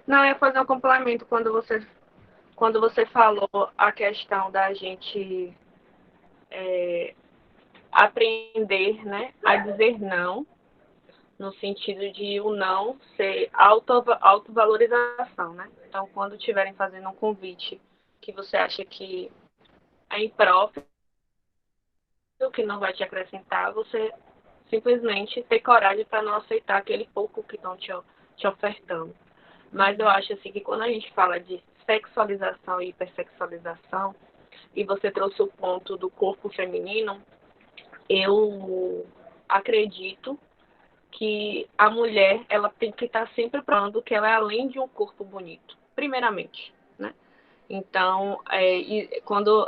Não, eu ia fazer um complemento quando você falou a questão da gente aprender, né, a dizer não, no sentido de o não ser autovalorização, né? Então, quando estiverem fazendo um convite que você acha que é impróprio, que não vai te acrescentar, você simplesmente ter coragem para não aceitar aquele pouco que estão te ofertando. Mas eu acho assim que quando a gente fala de sexualização e hipersexualização, e você trouxe o ponto do corpo feminino, eu acredito que a mulher ela tem que estar sempre provando que ela é além de um corpo bonito, primeiramente, né? Então, quando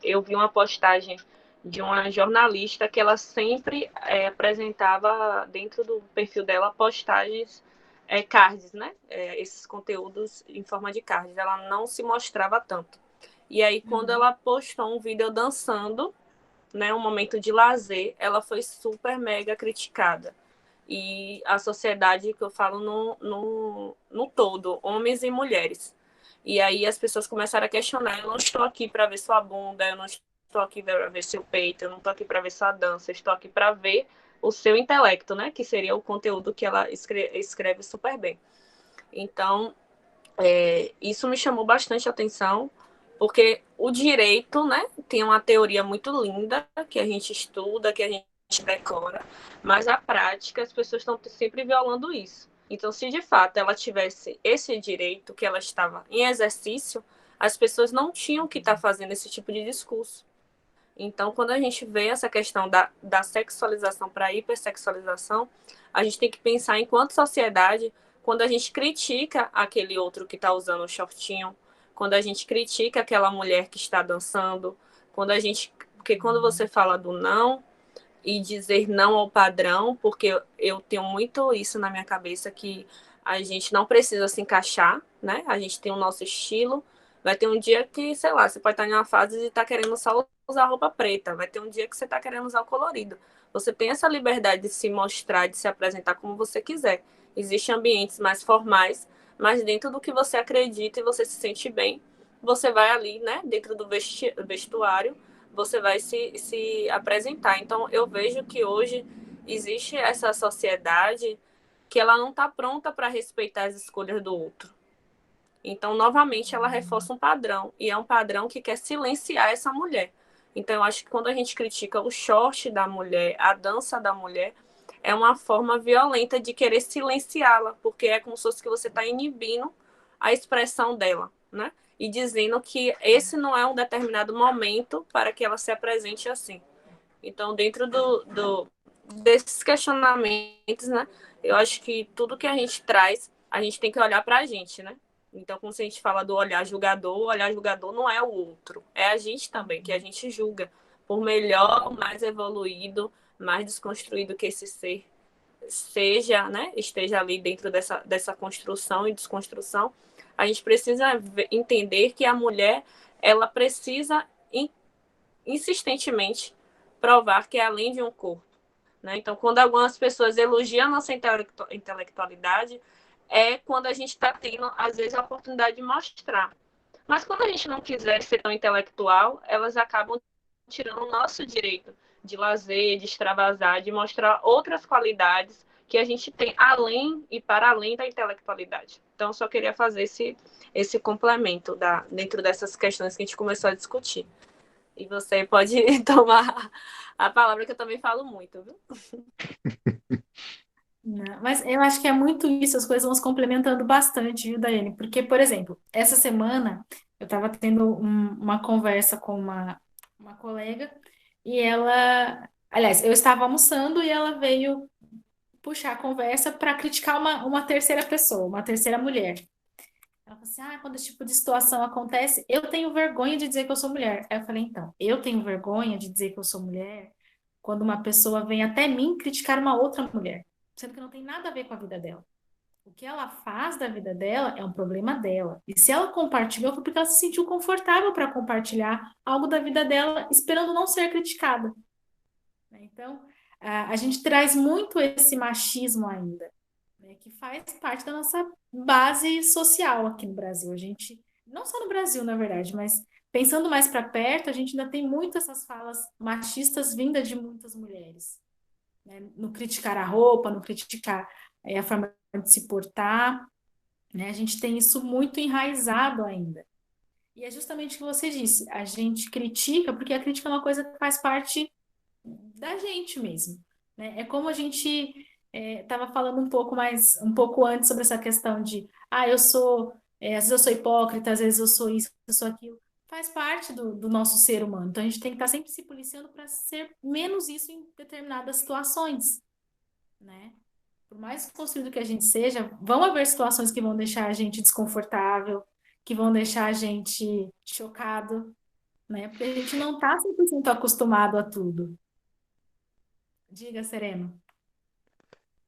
eu vi uma postagem de uma jornalista que ela sempre apresentava dentro do perfil dela postagens, cards, né? Esses conteúdos em forma de cards. Ela não se mostrava tanto. E aí, quando ela postou um vídeo dançando, né, um momento de lazer, ela foi super mega criticada. E a sociedade, que eu falo no todo, homens e mulheres. E aí as pessoas começaram a questionar: eu não estou aqui para ver sua bunda, eu não estou aqui para ver seu peito, eu não estou aqui para ver sua dança, eu estou aqui para ver o seu intelecto, né? Que seria o conteúdo que ela escreve super bem. Então, isso me chamou bastante atenção, porque o direito, né, tem uma teoria muito linda que a gente estuda, que a gente decora, mas a prática as pessoas estão sempre violando isso. Então, se de fato ela tivesse esse direito que ela estava em exercício, as pessoas não tinham que estar fazendo esse tipo de discurso. Então, quando a gente vê essa questão da sexualização para a hipersexualização, a gente tem que pensar, enquanto sociedade, quando a gente critica aquele outro que está usando o shortinho, quando a gente critica aquela mulher que está dançando, quando a gente. Porque quando você fala do não e dizer não ao padrão, porque eu tenho muito isso na minha cabeça, que a gente não precisa se encaixar, né? A gente tem o nosso estilo. Vai ter um dia que, sei lá, você pode estar em uma fase de estar querendo só usar roupa preta. Vai ter um dia que você está querendo usar o colorido. Você tem essa liberdade de se mostrar, de se apresentar como você quiser. Existem ambientes mais formais, mas dentro do que você acredita e você se sente bem, você vai ali, né, dentro do vestuário, você vai se apresentar. Então, eu vejo que hoje existe essa sociedade que ela não está pronta para respeitar as escolhas do outro. Então, novamente, ela reforça um padrão, e é um padrão que quer silenciar essa mulher. Então, eu acho que quando a gente critica o short da mulher, a dança da mulher, é uma forma violenta de querer silenciá-la, porque é como se fosse que você está inibindo a expressão dela, né? E dizendo que esse não é um determinado momento para que ela se apresente assim. Então, dentro desses questionamentos, né? Eu acho que tudo que a gente traz, a gente tem que olhar para a gente, né? Então, quando a gente fala do olhar julgador, o olhar julgador não é o outro, é a gente também, que a gente julga. Por melhor, mais evoluído, mais desconstruído que esse ser seja, né, esteja ali dentro dessa construção e desconstrução, a gente precisa entender que a mulher, ela precisa insistentemente provar que é além de um corpo, né? Então, quando algumas pessoas elogiam a nossa intelectualidade, é quando a gente está tendo, às vezes, a oportunidade de mostrar. Mas quando a gente não quiser ser tão intelectual, elas acabam tirando o nosso direito de lazer, de extravasar, de mostrar outras qualidades que a gente tem além e para além da intelectualidade. Então, eu só queria fazer esse complemento dentro dessas questões que a gente começou a discutir. E você pode tomar a palavra, que eu também falo muito, viu? Não, mas eu acho que é muito isso, as coisas vão se complementando bastante, viu, Daiane? Porque, por exemplo, essa semana eu estava tendo uma conversa com uma colega e ela, aliás, eu estava almoçando e ela veio puxar a conversa para criticar uma terceira pessoa, uma terceira mulher. Ela falou assim: quando esse tipo de situação acontece, eu tenho vergonha de dizer que eu sou mulher. Aí eu falei: então, eu tenho vergonha de dizer que eu sou mulher quando uma pessoa vem até mim criticar uma outra mulher, sendo que não tem nada a ver com a vida dela. O que ela faz da vida dela é um problema dela. E se ela compartilhou, foi porque ela se sentiu confortável para compartilhar algo da vida dela, esperando não ser criticada. Então, a gente traz muito esse machismo ainda, né, que faz parte da nossa base social aqui no Brasil. A gente, não só no Brasil, na verdade, mas pensando mais para perto, a gente ainda tem muito essas falas machistas vindas de muitas mulheres, né? No criticar a roupa, no criticar a forma de se portar, né? A gente tem isso muito enraizado ainda. E é justamente o que você disse, a gente critica porque a crítica é uma coisa que faz parte da gente mesmo, né? É como a gente estava falando um pouco antes sobre essa questão de, eu sou, às vezes eu sou hipócrita, às vezes eu sou isso, eu sou aquilo. Faz parte do nosso ser humano. Então a gente tem que estar sempre se policiando para ser menos isso em determinadas situações, né? Por mais construído que a gente seja, vão haver situações que vão deixar a gente desconfortável, que vão deixar a gente chocado, né? Porque a gente não está 100% acostumado a tudo. Diga, Sereno.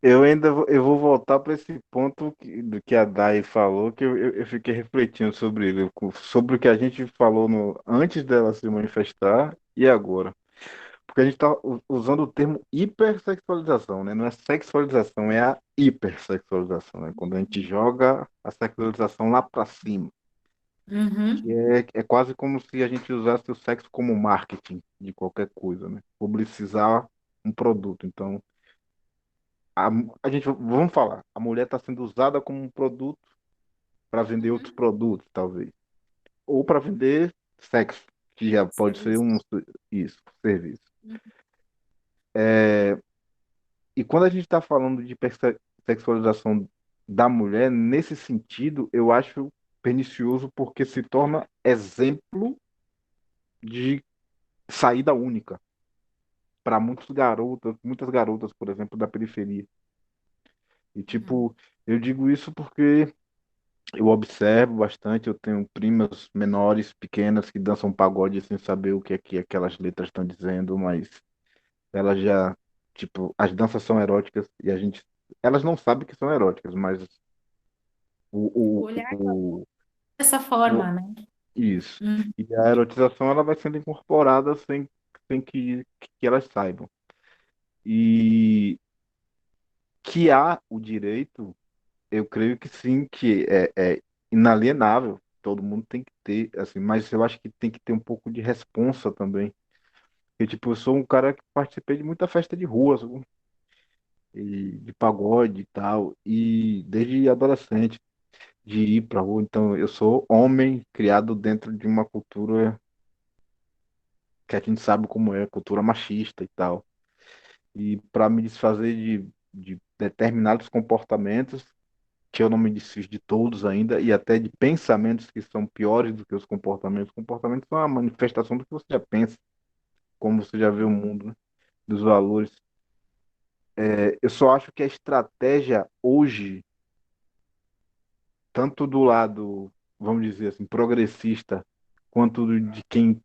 Eu vou voltar para esse ponto do que a Dai falou, que eu fiquei refletindo sobre ele, sobre o que a gente falou antes dela se manifestar e agora. Porque a gente está usando o termo hipersexualização, né? Não é sexualização, é a hipersexualização, né? Quando a gente joga a sexualização lá para cima, que Uhum, é quase como se a gente usasse o sexo como marketing de qualquer coisa, né? Publicizar um produto. Então, a, a gente, vamos falar, a mulher está sendo usada como um produto para vender outros uhum. produtos, talvez. Ou para vender sexo, que já pode ser Serviço. isso, serviço. Uhum, E quando a gente está falando de sexualização da mulher, nesse sentido, eu acho pernicioso porque se torna exemplo de saída única para muitas garotas, por exemplo, da periferia. E uhum, tipo, eu digo isso porque eu observo bastante, eu tenho primas menores, pequenas, que dançam pagode sem saber o que é que aquelas letras estão dizendo, mas elas já, tipo, as danças são eróticas e elas não sabem que são eróticas, mas O o, o, olhar o, dessa o- forma, né? isso. Uhum, E a erotização ela vai sendo incorporada sem que elas saibam. E que há o direito, eu creio que sim, que é inalienável. Todo mundo tem que ter, assim, mas eu acho que tem que ter um pouco de responsa também. Porque, tipo, eu sou um cara que participei de muita festa de rua, sabe? E de pagode e tal, e desde adolescente, de ir pra rua. Então, eu sou homem criado dentro de uma cultura que a gente sabe como é, cultura machista e tal. E para me desfazer de determinados comportamentos, que eu não me desfiz de todos ainda, e até de pensamentos que são piores do que os comportamentos. Comportamentos são a manifestação do que você já pensa, como você já vê o mundo, né? Dos valores. Eu só acho que a estratégia hoje, tanto do lado, vamos dizer assim, progressista, quanto de quem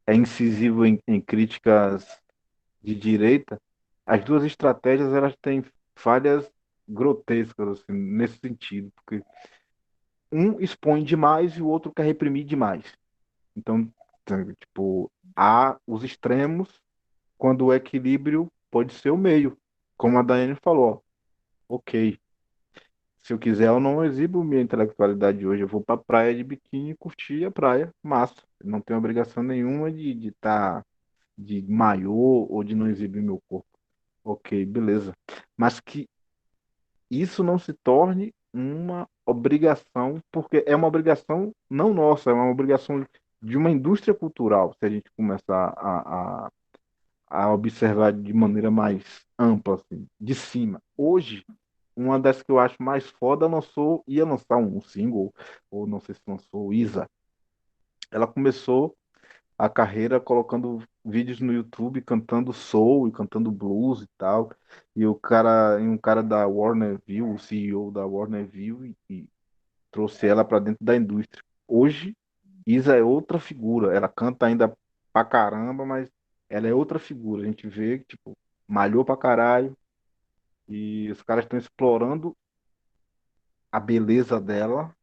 é incisivo em críticas de direita, as duas estratégias elas têm falhas grotescas assim, nesse sentido, porque um expõe demais e o outro quer reprimir demais. Então, tipo, há os extremos quando o equilíbrio pode ser o meio. Como a Daiane falou, ó, ok, se eu quiser eu não exibo minha intelectualidade hoje, eu vou pra praia de biquíni curtir a praia, massa. Eu não tenho obrigação nenhuma de estar de maiô ou de não exibir meu corpo. Ok, beleza. Mas que isso não se torne uma obrigação, porque é uma obrigação não nossa, é uma obrigação de uma indústria cultural, se a gente começar a observar de maneira mais ampla, assim, de cima. Hoje, uma das que eu acho mais foda ia lançar um single, ou não sei se lançou, Isa. Ela começou a carreira colocando vídeos no YouTube cantando soul e cantando blues e tal. E um cara da Warner viu, o CEO da Warner viu e trouxe ela para dentro da indústria. Hoje, Isa é outra figura. Ela canta ainda pra caramba, mas ela é outra figura. A gente vê que, tipo, malhou pra caralho e os caras estão explorando a beleza dela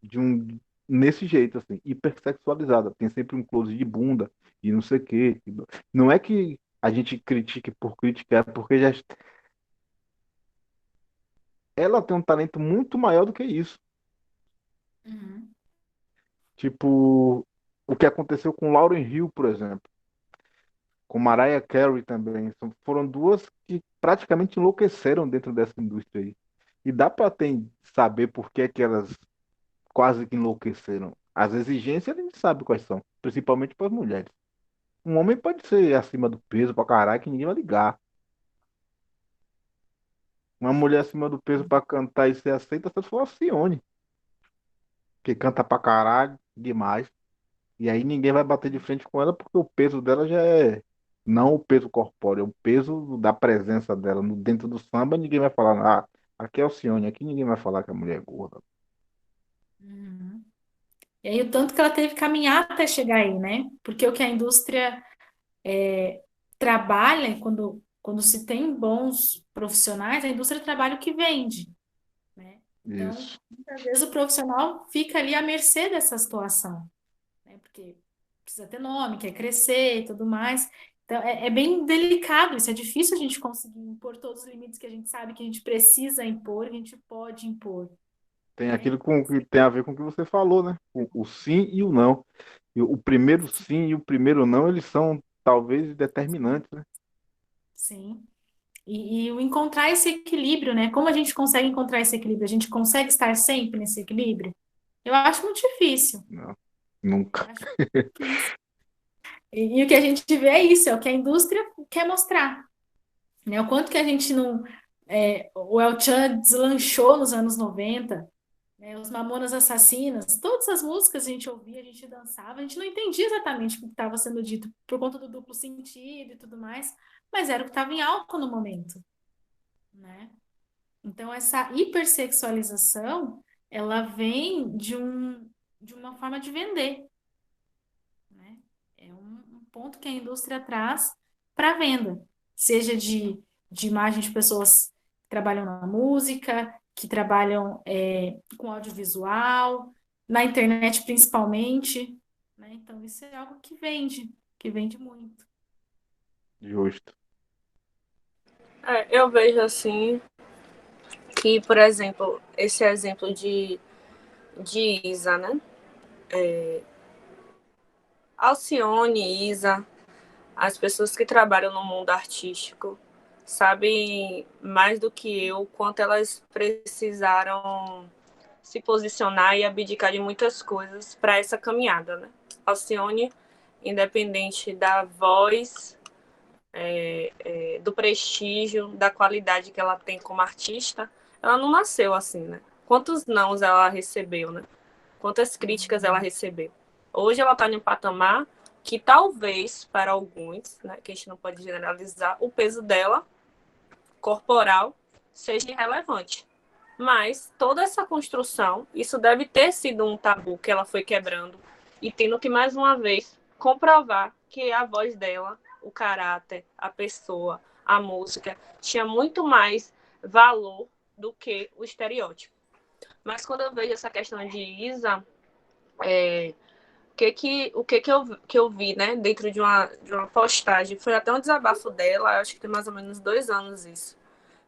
de um nesse jeito assim, hipersexualizada. Tem sempre um close de bunda e não sei o quê. Não é que a gente critique por criticar, é porque já ela tem um talento muito maior do que isso. uhum, Tipo, o que aconteceu com Lauryn Hill, por exemplo, com Mariah Carey também, foram duas que praticamente enlouqueceram dentro dessa indústria aí. E dá para saber por que que elas quase que enlouqueceram. As exigências a gente sabe quais são, principalmente para as mulheres. Um homem pode ser acima do peso pra caralho que ninguém vai ligar. Uma mulher acima do peso pra cantar e ser aceita se for a Cione, que canta pra caralho demais. E aí ninguém vai bater de frente com ela porque o peso dela já é não o peso corpóreo, é o peso da presença dela. No dentro do samba ninguém vai falar, ah, aqui é o Cione, aqui ninguém vai falar que a mulher é gorda. uhum. E aí o tanto que ela teve que caminhar até chegar aí, né? Porque o que a indústria trabalha, quando se tem bons profissionais, a indústria trabalha o que vende, né? Então, Isso. muitas vezes o profissional fica ali à mercê dessa situação, né? Porque precisa ter nome, quer crescer e tudo mais. Então, é bem delicado isso, é difícil a gente conseguir impor todos os limites que a gente sabe que a gente precisa impor, que a gente pode impor, Tem né? aquilo que tem a ver com o que você falou, né? O sim e o não. E o primeiro sim e o primeiro não, eles são talvez determinantes, né? Sim. E o encontrar esse equilíbrio, né? Como a gente consegue encontrar esse equilíbrio? A gente consegue estar sempre nesse equilíbrio? Eu acho muito difícil. Não, Eu nunca. acho muito difícil. E o que a gente vê é isso, é o que a indústria quer mostrar, né? O quanto que a gente não. O El Chan deslanchou nos anos 90, né? Os Mamonas Assassinas, todas as músicas a gente ouvia, a gente dançava, a gente não entendia exatamente o que estava sendo dito por conta do duplo sentido e tudo mais, mas era o que estava em alta no momento, né? Então, essa hipersexualização, ela vem de uma forma de vender, né? É um ponto que a indústria traz para venda, seja de imagem de pessoas que trabalham na música, que trabalham com audiovisual, na internet principalmente, né? Então, isso é algo que vende muito. Justo. Eu vejo assim que, por exemplo, esse exemplo de Isa, né? Alcione, Isa, as pessoas que trabalham no mundo artístico sabem mais do que eu quanto elas precisaram se posicionar e abdicar de muitas coisas para essa caminhada, né? Alcione, independente da voz, do prestígio, da qualidade que ela tem como artista, ela não nasceu assim, né? Quantos nãos ela recebeu, né? Quantas críticas ela recebeu. Hoje ela está em um patamar que talvez, para alguns, né, que a gente não pode generalizar, o peso dela, corporal, seja irrelevante. Mas toda essa construção, isso deve ter sido um tabu que ela foi quebrando e tendo que, mais uma vez, comprovar que a voz dela, o caráter, a pessoa, a música, tinha muito mais valor do que o estereótipo. Mas quando eu vejo essa questão de Isa, o que eu vi, né, dentro de uma postagem, foi até um desabafo dela, acho que tem mais ou menos 2 anos isso.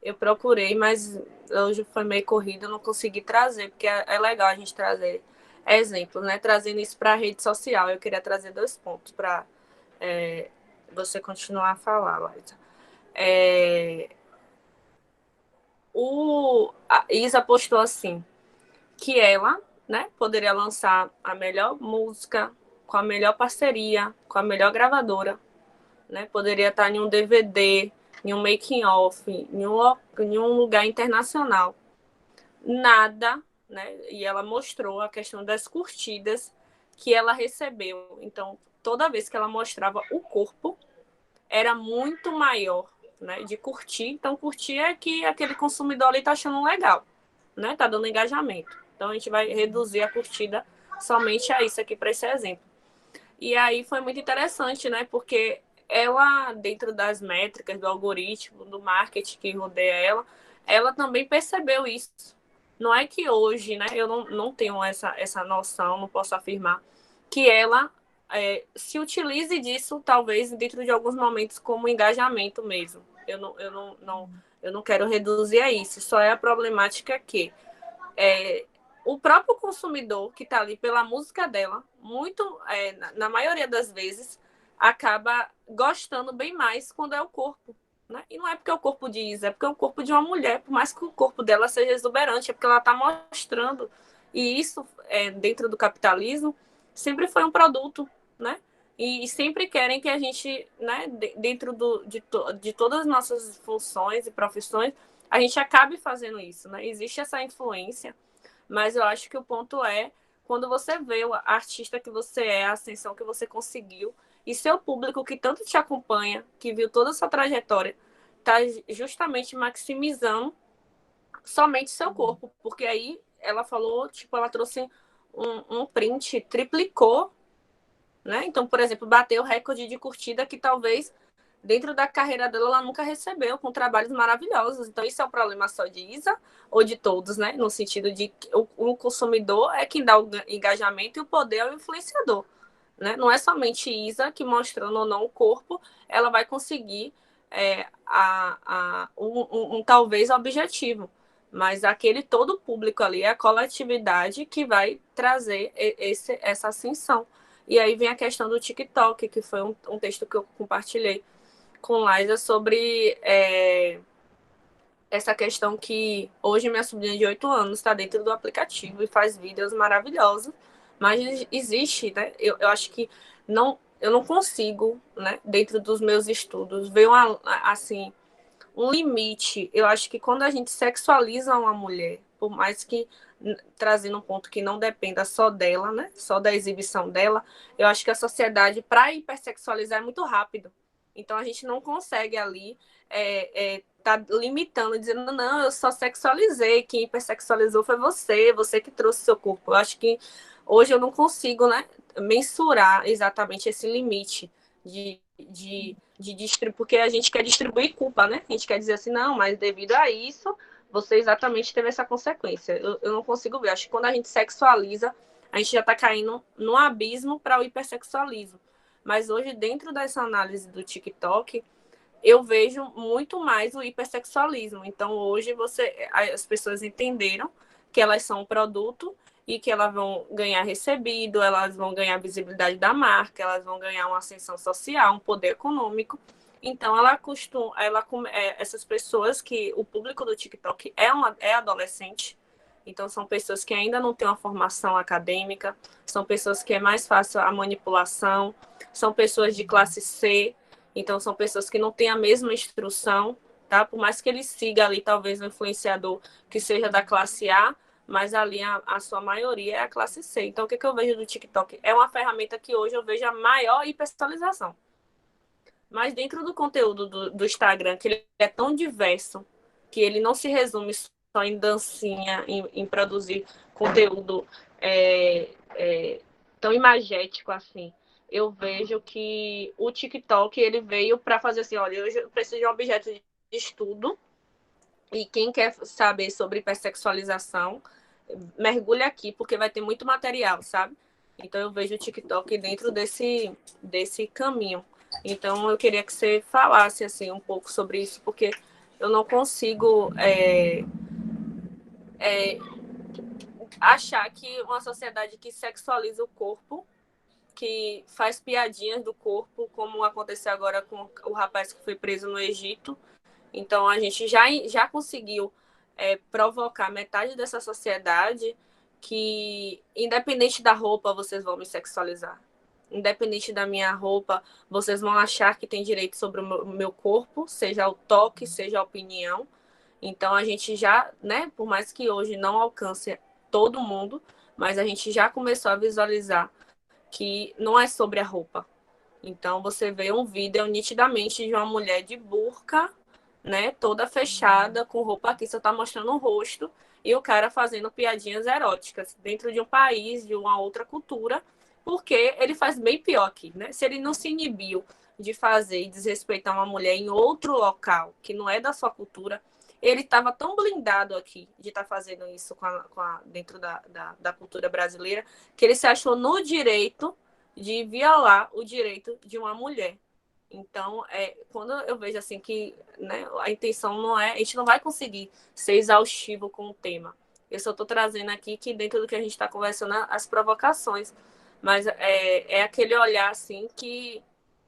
Eu procurei, mas hoje foi meio corrida, eu não consegui trazer, porque é legal a gente trazer exemplos, né? Trazendo isso para a rede social. Eu queria trazer 2 pontos para você continuar a falar, Laísa. A Isa postou assim, que ela, né, poderia lançar a melhor música, com a melhor parceria, com a melhor gravadora, né? Poderia estar em um DVD, em um making off, em um lugar internacional. Nada, né? E ela mostrou a questão das curtidas que ela recebeu. Então, toda vez que ela mostrava o corpo, era muito maior, né? De curtir. Então, curtir é que aquele consumidor ali tá achando legal, né? Tá dando engajamento. Então, a gente vai reduzir a curtida somente a isso aqui para esse exemplo. E aí foi muito interessante, né? Porque ela, dentro das métricas do algoritmo, do marketing que rodeia ela também percebeu isso. Não é que hoje, né? Eu não tenho essa noção, não posso afirmar que ela se utilize disso, talvez, dentro de alguns momentos, como engajamento mesmo. Eu não quero reduzir a isso. Só é a problemática que é, o próprio consumidor que está ali pela música dela, muito, na maioria das vezes, acaba gostando bem mais quando é o corpo. Né? E não é porque é o corpo de Isa, é porque é o corpo de uma mulher, por mais que o corpo dela seja exuberante, é porque ela está mostrando. E isso, dentro do capitalismo, sempre foi um produto, né? E sempre querem que a gente, né, dentro de todas as nossas funções e profissões, a gente acabe fazendo isso, né? Existe essa influência, mas eu acho que o ponto é quando você vê o artista que você é, a ascensão que você conseguiu, e seu público que tanto te acompanha, que viu toda a sua trajetória, está justamente maximizando somente seu corpo, porque aí ela falou, tipo, ela trouxe um print triplicou, né? Então, por exemplo, bateu o recorde de curtida que talvez dentro da carreira dela ela nunca recebeu, com trabalhos maravilhosos. Então, isso é um problema só de Isa ou de todos, né? No sentido de que o consumidor é quem dá o engajamento e o poder é o influenciador, né? Não é somente Isa que, mostrando ou não o corpo, ela vai conseguir talvez objetivo, mas aquele todo público ali é a coletividade que vai trazer essa ascensão. E aí vem a questão do TikTok, que foi um texto que eu compartilhei com Liza sobre essa questão que hoje minha sobrinha de 8 anos está dentro do aplicativo e faz vídeos maravilhosos, mas existe, né? Eu acho que eu não consigo, né, dentro dos meus estudos, ver assim, um limite. Eu acho que quando a gente sexualiza uma mulher, por mais que trazendo um ponto que não dependa só dela, né, só da exibição dela, eu acho que a sociedade, para hipersexualizar, é muito rápido. Então a gente não consegue ali tá limitando, dizendo, não, eu só sexualizei, quem hipersexualizou foi você que trouxe seu corpo. Eu acho que hoje eu não consigo, né, mensurar exatamente esse limite de distribuir, porque a gente quer distribuir culpa, né? A gente quer dizer assim, não, mas devido a isso, você exatamente teve essa consequência. Eu não consigo ver. Acho que quando a gente sexualiza, a gente já está caindo no abismo para o hipersexualismo. Mas hoje, dentro dessa análise do TikTok, eu vejo muito mais o hipersexualismo. Então, hoje, as pessoas entenderam que elas são um produto e que elas vão ganhar recebido, elas vão ganhar visibilidade da marca, elas vão ganhar uma ascensão social, um poder econômico. Então, essas pessoas que o público do TikTok é adolescente, então são pessoas que ainda não têm uma formação acadêmica, são pessoas que é mais fácil a manipulação, são pessoas de classe C, então são pessoas que não têm a mesma instrução, tá? Por mais que ele siga ali talvez um influenciador que seja da classe A, mas ali a sua maioria é a classe C. Então o que eu vejo do TikTok? É uma ferramenta que hoje eu vejo a maior hipersexualização. Mas dentro do conteúdo do Instagram, que ele é tão diverso, que ele não se resume só em dancinha, em produzir conteúdo tão imagético assim. Eu vejo que o TikTok ele veio para fazer assim, olha, eu preciso de um objeto de estudo e quem quer saber sobre hipersexualização, mergulha aqui, porque vai ter muito material, sabe? Então eu vejo o TikTok dentro desse caminho. Então eu queria que você falasse assim um pouco sobre isso, porque eu não consigo achar que uma sociedade que sexualiza o corpo, que faz piadinhas do corpo, como aconteceu agora com o rapaz que foi preso no Egito. Então a gente já conseguiu provocar metade dessa sociedade que, independente da roupa, vocês vão me sexualizar. Independente da minha roupa, vocês vão achar que tem direito sobre o meu corpo, seja o toque, seja a opinião. Então a gente já, né, por mais que hoje não alcance todo mundo, mas a gente já começou a visualizar que não é sobre a roupa. Então você vê um vídeo nitidamente de uma mulher de burca, né, toda fechada, com roupa aqui, só tá mostrando o rosto, e o cara fazendo piadinhas eróticas dentro de um país, de uma outra cultura, porque ele faz bem pior aqui, né? Se ele não se inibiu de fazer e desrespeitar uma mulher em outro local, que não é da sua cultura, ele estava tão blindado aqui de estar fazendo isso dentro da cultura brasileira, que ele se achou no direito de violar o direito de uma mulher. Então, quando eu vejo assim que, né, a intenção não é, a gente não vai conseguir ser exaustivo com o tema. Eu só estou trazendo aqui que dentro do que a gente está conversando, as provocações. Mas é aquele olhar assim que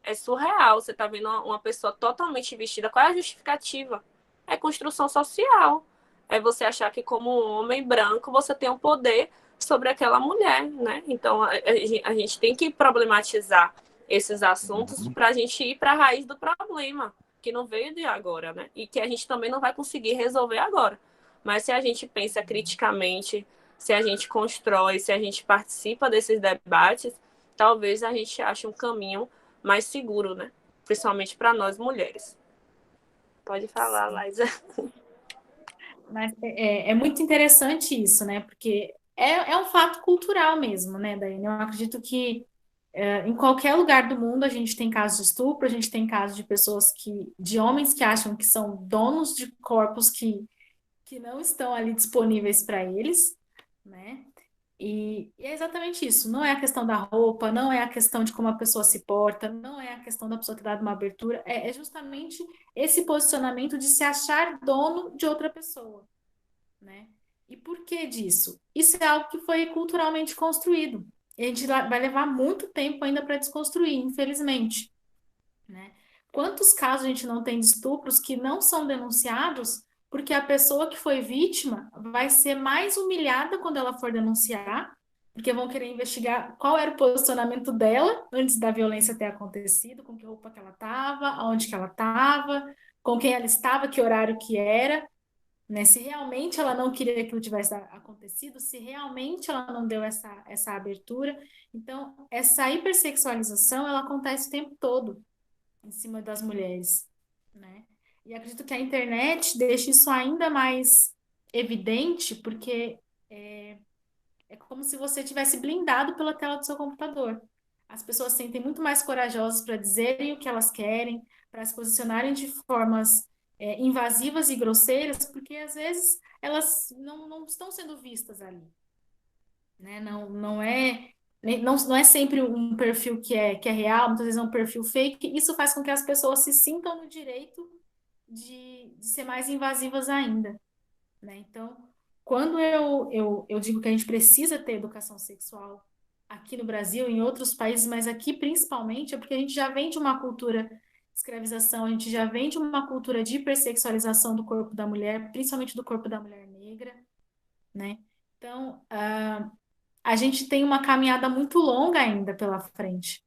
é surreal. Você está vendo uma pessoa totalmente vestida. Qual é a justificativa? É construção social. É você achar que, como homem branco, você tem um poder sobre aquela mulher, né? Então, a gente tem que problematizar esses assuntos para a gente ir para a raiz do problema, que não veio de agora, né? E que a gente também não vai conseguir resolver agora. Mas se a gente pensa criticamente, se a gente constrói, se a gente participa desses debates, talvez a gente ache um caminho mais seguro, né? Principalmente para nós mulheres. Pode falar, Laísa. Mas é muito interessante isso, né? Porque é um fato cultural mesmo, né, Daiane? Eu acredito que em qualquer lugar do mundo a gente tem casos de estupro, a gente tem casos de pessoas de homens que acham que são donos de corpos que não estão ali disponíveis para eles, né? E é exatamente isso. Não é a questão da roupa, não é a questão de como a pessoa se porta, não é a questão da pessoa ter dado uma abertura, é justamente esse posicionamento de se achar dono de outra pessoa, né? E por que disso? Isso é algo que foi culturalmente construído. E a gente vai levar muito tempo ainda para desconstruir, infelizmente, né? Quantos casos a gente não tem de estupros que não são denunciados porque a pessoa que foi vítima vai ser mais humilhada quando ela for denunciar, porque vão querer investigar qual era o posicionamento dela antes da violência ter acontecido, com que roupa que ela estava, aonde que ela estava, com quem ela estava, que horário que era, né? Se realmente ela não queria que aquilo tivesse acontecido, se realmente ela não deu essa abertura. Então, essa hipersexualização, ela acontece o tempo todo em cima das mulheres, né? E acredito que a internet deixa isso ainda mais evidente, porque é como se você tivesse blindado pela tela do seu computador. As pessoas se sentem muito mais corajosas para dizerem o que elas querem, para se posicionarem de formas invasivas e grosseiras, porque às vezes elas não estão sendo vistas ali, né? Não é sempre um perfil que é real, muitas vezes é um perfil fake. Isso faz com que as pessoas se sintam no direito de ser mais invasivas ainda, né? Então, quando eu digo que a gente precisa ter educação sexual aqui no Brasil, em outros países, mas aqui principalmente, é porque a gente já vem de uma cultura de escravização, a gente já vem de uma cultura de hipersexualização do corpo da mulher, principalmente do corpo da mulher negra, né? Então, a gente tem uma caminhada muito longa ainda pela frente,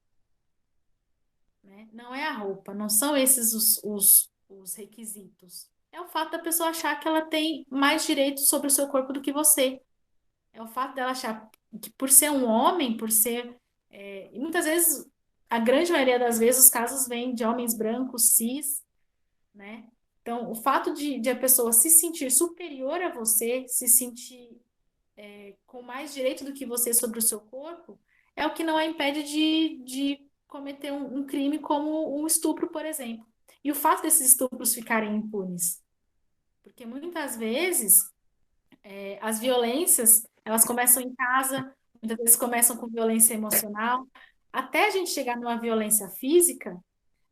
né? Não é a roupa, não são esses os requisitos. É o fato da pessoa achar que ela tem mais direitos sobre o seu corpo do que você. É o fato dela achar que por ser um homem, por ser. E muitas vezes, a grande maioria das vezes, os casos vêm de homens brancos, cis, né? Então, o fato de a pessoa se sentir superior a você, se sentir com mais direito do que você sobre o seu corpo, é o que não a impede de cometer um crime como um estupro, por exemplo. E o fato desses estupros ficarem impunes. Porque muitas vezes as violências, elas começam em casa, muitas vezes começam com violência emocional. Até a gente chegar numa violência física,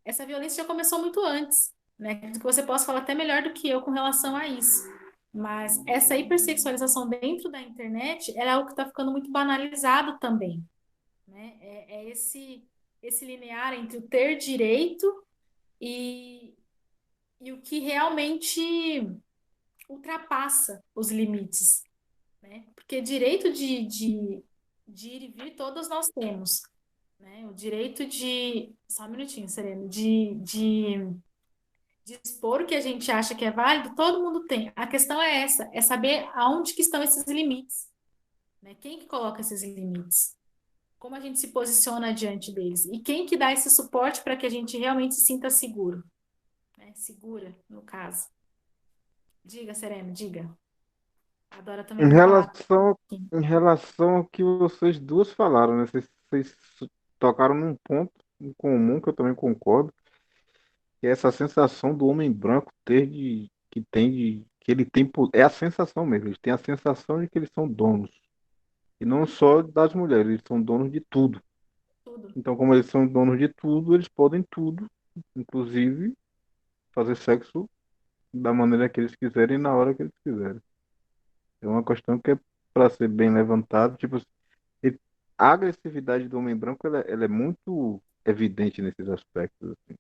essa violência já começou muito antes, né? Que você possa falar até melhor do que eu com relação a isso. Mas essa hipersexualização dentro da internet é algo que está ficando muito banalizado também, né? É esse linear entre o ter direito e, e o que realmente ultrapassa os limites, né? Porque direito de ir e vir todos nós temos, né? O direito só um minutinho, Serena, de expor o que a gente acha que é válido, todo mundo tem. A questão é essa, é saber aonde que estão esses limites, né? Quem que coloca esses limites? Como a gente se posiciona diante deles? E quem que dá esse suporte para que a gente realmente se sinta seguro, né? Segura, no caso. Diga, Serena, diga. A Dora também Em quer falar. relação, em relação ao que vocês duas falaram, né? Vocês tocaram num ponto em comum que eu também concordo, que é essa sensação do homem branco que ele tem, é a sensação mesmo, eles têm a sensação de que eles são donos. E não Uhum, só das mulheres, eles são donos de tudo. tudo. Então, como eles são donos de tudo, eles podem tudo, inclusive fazer sexo da maneira que eles quiserem e na hora que eles quiserem. É uma questão que é para ser bem levantada. Tipo, e a agressividade do homem branco ela é muito evidente nesses aspectos, assim.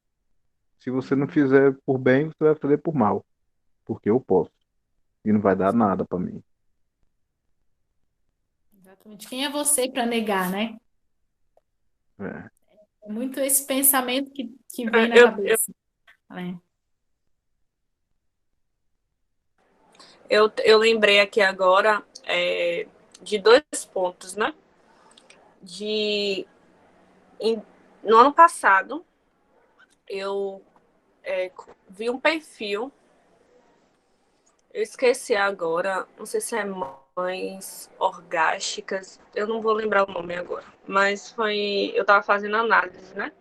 Se você não Uhum, fizer por bem, você vai fazer por mal, porque eu posso. E não vai dar nada para mim. exatamente. Quem é você para negar, né? É. É muito esse pensamento que vem É, na cabeça, né? eu lembrei aqui agora de dois pontos, né? De, em- no ano passado, eu vi um perfil, eu esqueci agora, não sei se é mães orgásticas, eu não vou lembrar o nome agora, mas eu estava fazendo análise, né?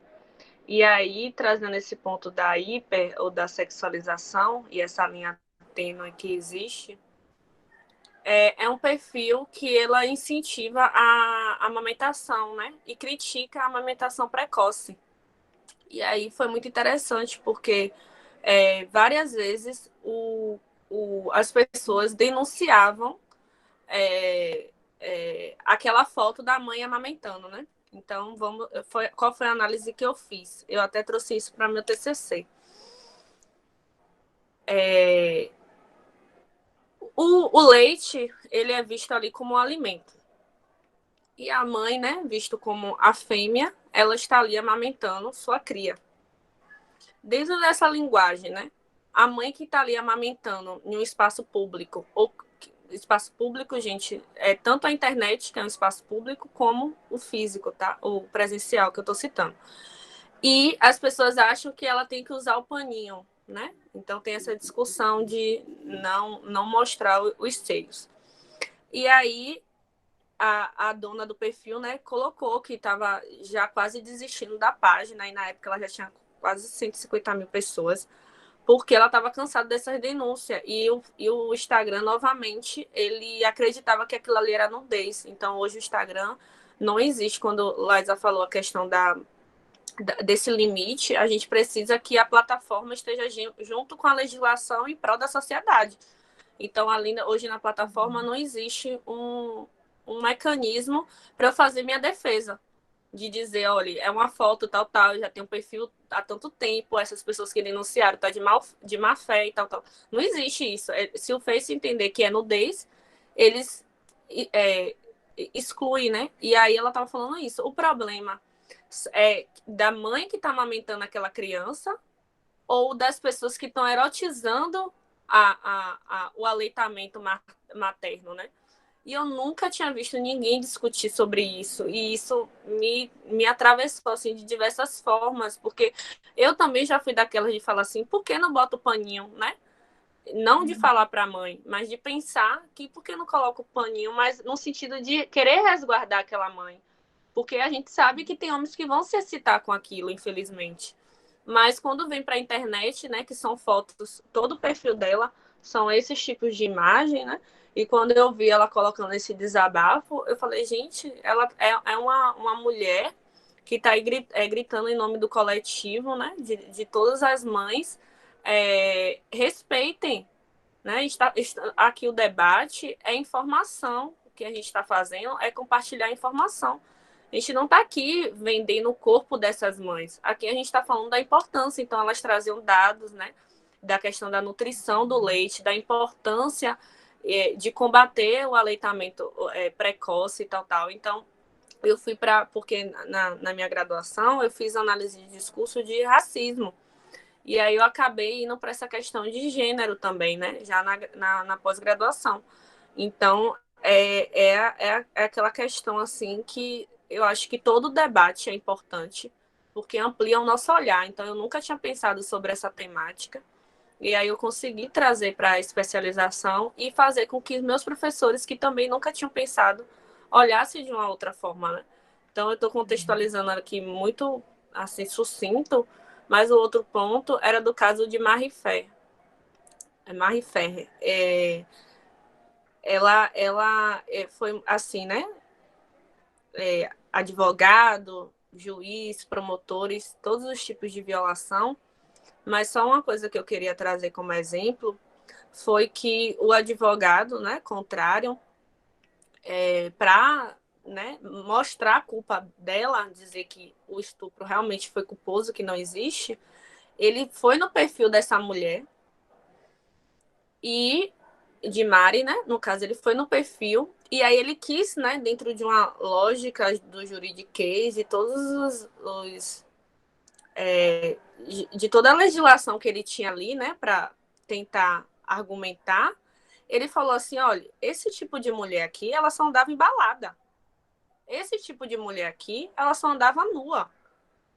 E aí, trazendo esse ponto da hiper ou da sexualização e essa linha tênue que existe, é um perfil que ela incentiva a amamentação, né? E critica a amamentação precoce. E aí foi muito interessante, porque várias vezes as pessoas denunciavam aquela foto da mãe amamentando, né? Então, qual foi a análise que eu fiz? Eu até trouxe isso para meu TCC. O leite, ele é visto ali como um alimento. E a mãe, né, visto como a fêmea, ela está ali amamentando sua cria. Dentro dessa linguagem, né? A mãe que está ali amamentando em um espaço público, ou espaço público, gente, é tanto a internet, que é um espaço público, como o físico, tá? O presencial que eu estou citando. E as pessoas acham que ela tem que usar o paninho, né? Então tem essa discussão de não mostrar os seios. E aí a dona do perfil, né, colocou que estava já quase desistindo da página, e na época ela já tinha quase 150 mil pessoas, porque ela estava cansada dessas denúncias. E o Instagram, novamente, ele acreditava que aquilo ali era nudez. Então, hoje o Instagram não existe. Quando Liza falou a questão desse limite, a gente precisa que a plataforma esteja junto com a legislação em prol da sociedade. Então, ali, hoje na plataforma não existe um mecanismo para eu fazer minha defesa. De dizer, olha, é uma foto, tal, já tem um perfil há tanto tempo, essas pessoas que denunciaram tá de má fé e tal. Não existe isso. Se o Face entender que é nudez, eles excluem, né? E aí ela tava falando isso. O problema é da mãe que tá amamentando aquela criança ou das pessoas que estão erotizando o aleitamento materno, né? E eu nunca tinha visto ninguém discutir sobre isso. E isso me atravessou assim, de diversas formas, porque eu também já fui daquelas de falar assim, por que não bota o paninho, né? Não de falar para a mãe, mas de pensar que por que não coloca o paninho, mas no sentido de querer resguardar aquela mãe. Porque a gente sabe que tem homens que vão se excitar com aquilo, infelizmente. Mas quando vem para a internet, né, que são fotos, todo o perfil dela são esses tipos de imagem, né? E quando eu vi ela colocando esse desabafo, eu falei, gente, ela é uma mulher que está gritando em nome do coletivo, né? De todas as mães. Respeitem, né? Aqui o debate é informação. O que a gente está fazendo é compartilhar informação. A gente não está aqui vendendo o corpo dessas mães. Aqui a gente está falando da importância. Então, elas traziam dados, né? Da questão da nutrição do leite, da importância de combater o aleitamento precoce e tal. Então, eu fui porque na minha graduação eu fiz análise de discurso de racismo. E aí eu acabei indo para essa questão de gênero também, né? Já na pós-graduação. Então, é aquela questão, assim, que eu acho que todo debate é importante, porque amplia o nosso olhar. Então, eu nunca tinha pensado sobre essa temática. E aí eu consegui trazer para a especialização e fazer com que os meus professores, que também nunca tinham pensado, olhassem de uma outra forma, né? Então, eu estou contextualizando aqui muito, assim, sucinto, mas o outro ponto era do caso de Marie Ferrer. Marie Ferrer. Ela foi assim, né? Advogado, juiz, promotores, todos os tipos de violação. Mas só uma coisa que eu queria trazer como exemplo foi que o advogado, né, contrário, para, né, mostrar a culpa dela, dizer que o estupro realmente foi culposo, que não existe, ele foi no perfil dessa mulher e de Mari, né? No caso, ele foi no perfil e aí ele quis, né, dentro de uma lógica do juridiquês e todos de toda a legislação que ele tinha ali, né, para tentar argumentar, ele falou assim, olha, esse tipo de mulher aqui, ela só andava embalada. Esse tipo de mulher aqui, ela só andava nua.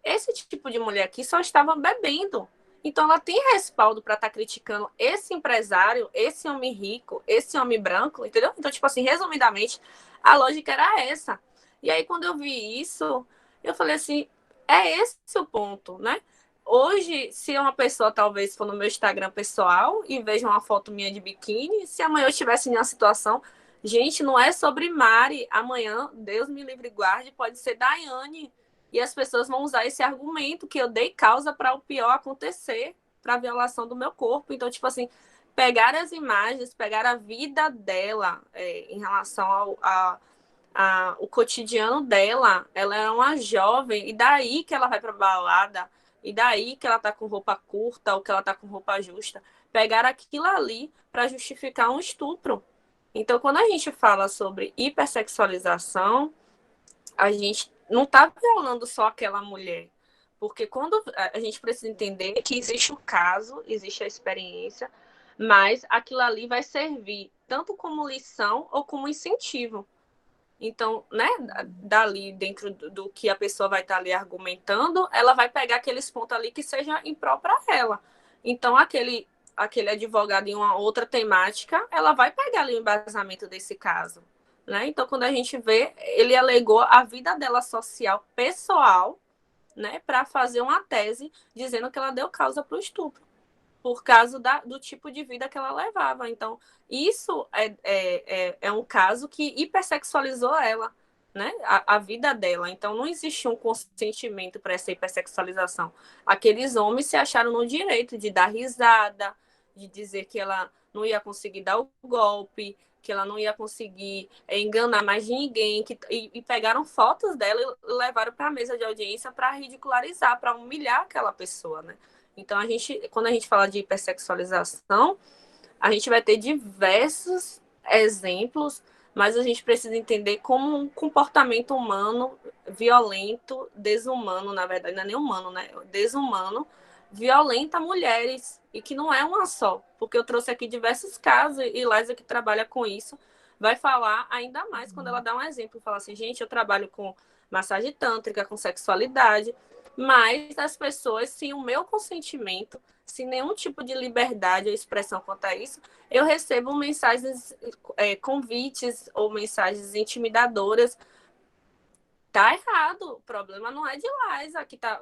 Esse tipo de mulher aqui só estava bebendo. Então ela tem respaldo para estar criticando esse empresário, esse homem rico, esse homem branco, entendeu? Então, tipo assim, resumidamente, a lógica era essa. E aí, quando eu vi isso, eu falei assim, é esse o ponto, né? Hoje, se uma pessoa talvez for no meu Instagram pessoal e veja uma foto minha de biquíni, se amanhã eu estivesse em uma situação, gente, não é sobre Mari, amanhã, Deus me livre e guarde, pode ser Daiane, e as pessoas vão usar esse argumento que eu dei causa para o pior acontecer, para a violação do meu corpo. Então, tipo assim, pegar as imagens, pegar a vida dela em relação o cotidiano dela. Ela é uma jovem, e daí que ela vai para balada, e daí que ela tá com roupa curta ou que ela tá com roupa justa. Pegar aquilo ali para justificar um estupro. Então, quando a gente fala sobre hipersexualização, a gente não está violando só aquela mulher. Porque quando a gente precisa entender que existe o caso, existe a experiência, mas aquilo ali vai servir tanto como lição ou como incentivo. Então, né, dali, dentro do que a pessoa vai estar ali argumentando, ela vai pegar aqueles pontos ali que seja em pró para ela. Então, aquele advogado em uma outra temática, ela vai pegar ali o embasamento desse caso. Né? Então, quando a gente vê, ele alegou a vida dela social, pessoal, né, para fazer uma tese dizendo que ela deu causa para o estupro, por causa do tipo de vida que ela levava. Então, isso é um caso que hipersexualizou ela, né? A vida dela. Então, não existe um consentimento para essa hipersexualização. Aqueles homens se acharam no direito de dar risada, de dizer que ela não ia conseguir dar o golpe, que ela não ia conseguir enganar mais ninguém, e pegaram fotos dela e levaram para a mesa de audiência para ridicularizar, para humilhar aquela pessoa, né? Então, quando a gente fala de hipersexualização, a gente vai ter diversos exemplos, mas a gente precisa entender como um comportamento humano violento, desumano, na verdade, não é nem humano, né? Desumano, violenta mulheres, e que não é uma só, porque eu trouxe aqui diversos casos, e Liza, que trabalha com isso, vai falar ainda mais quando ela dá um exemplo, fala assim, gente, eu trabalho com massagem tântrica, com sexualidade, mas as pessoas, sem o meu consentimento, sem nenhum tipo de liberdade ou expressão quanto a isso, eu recebo mensagens, convites ou mensagens intimidadoras. Tá errado. O problema não é de Liza que tá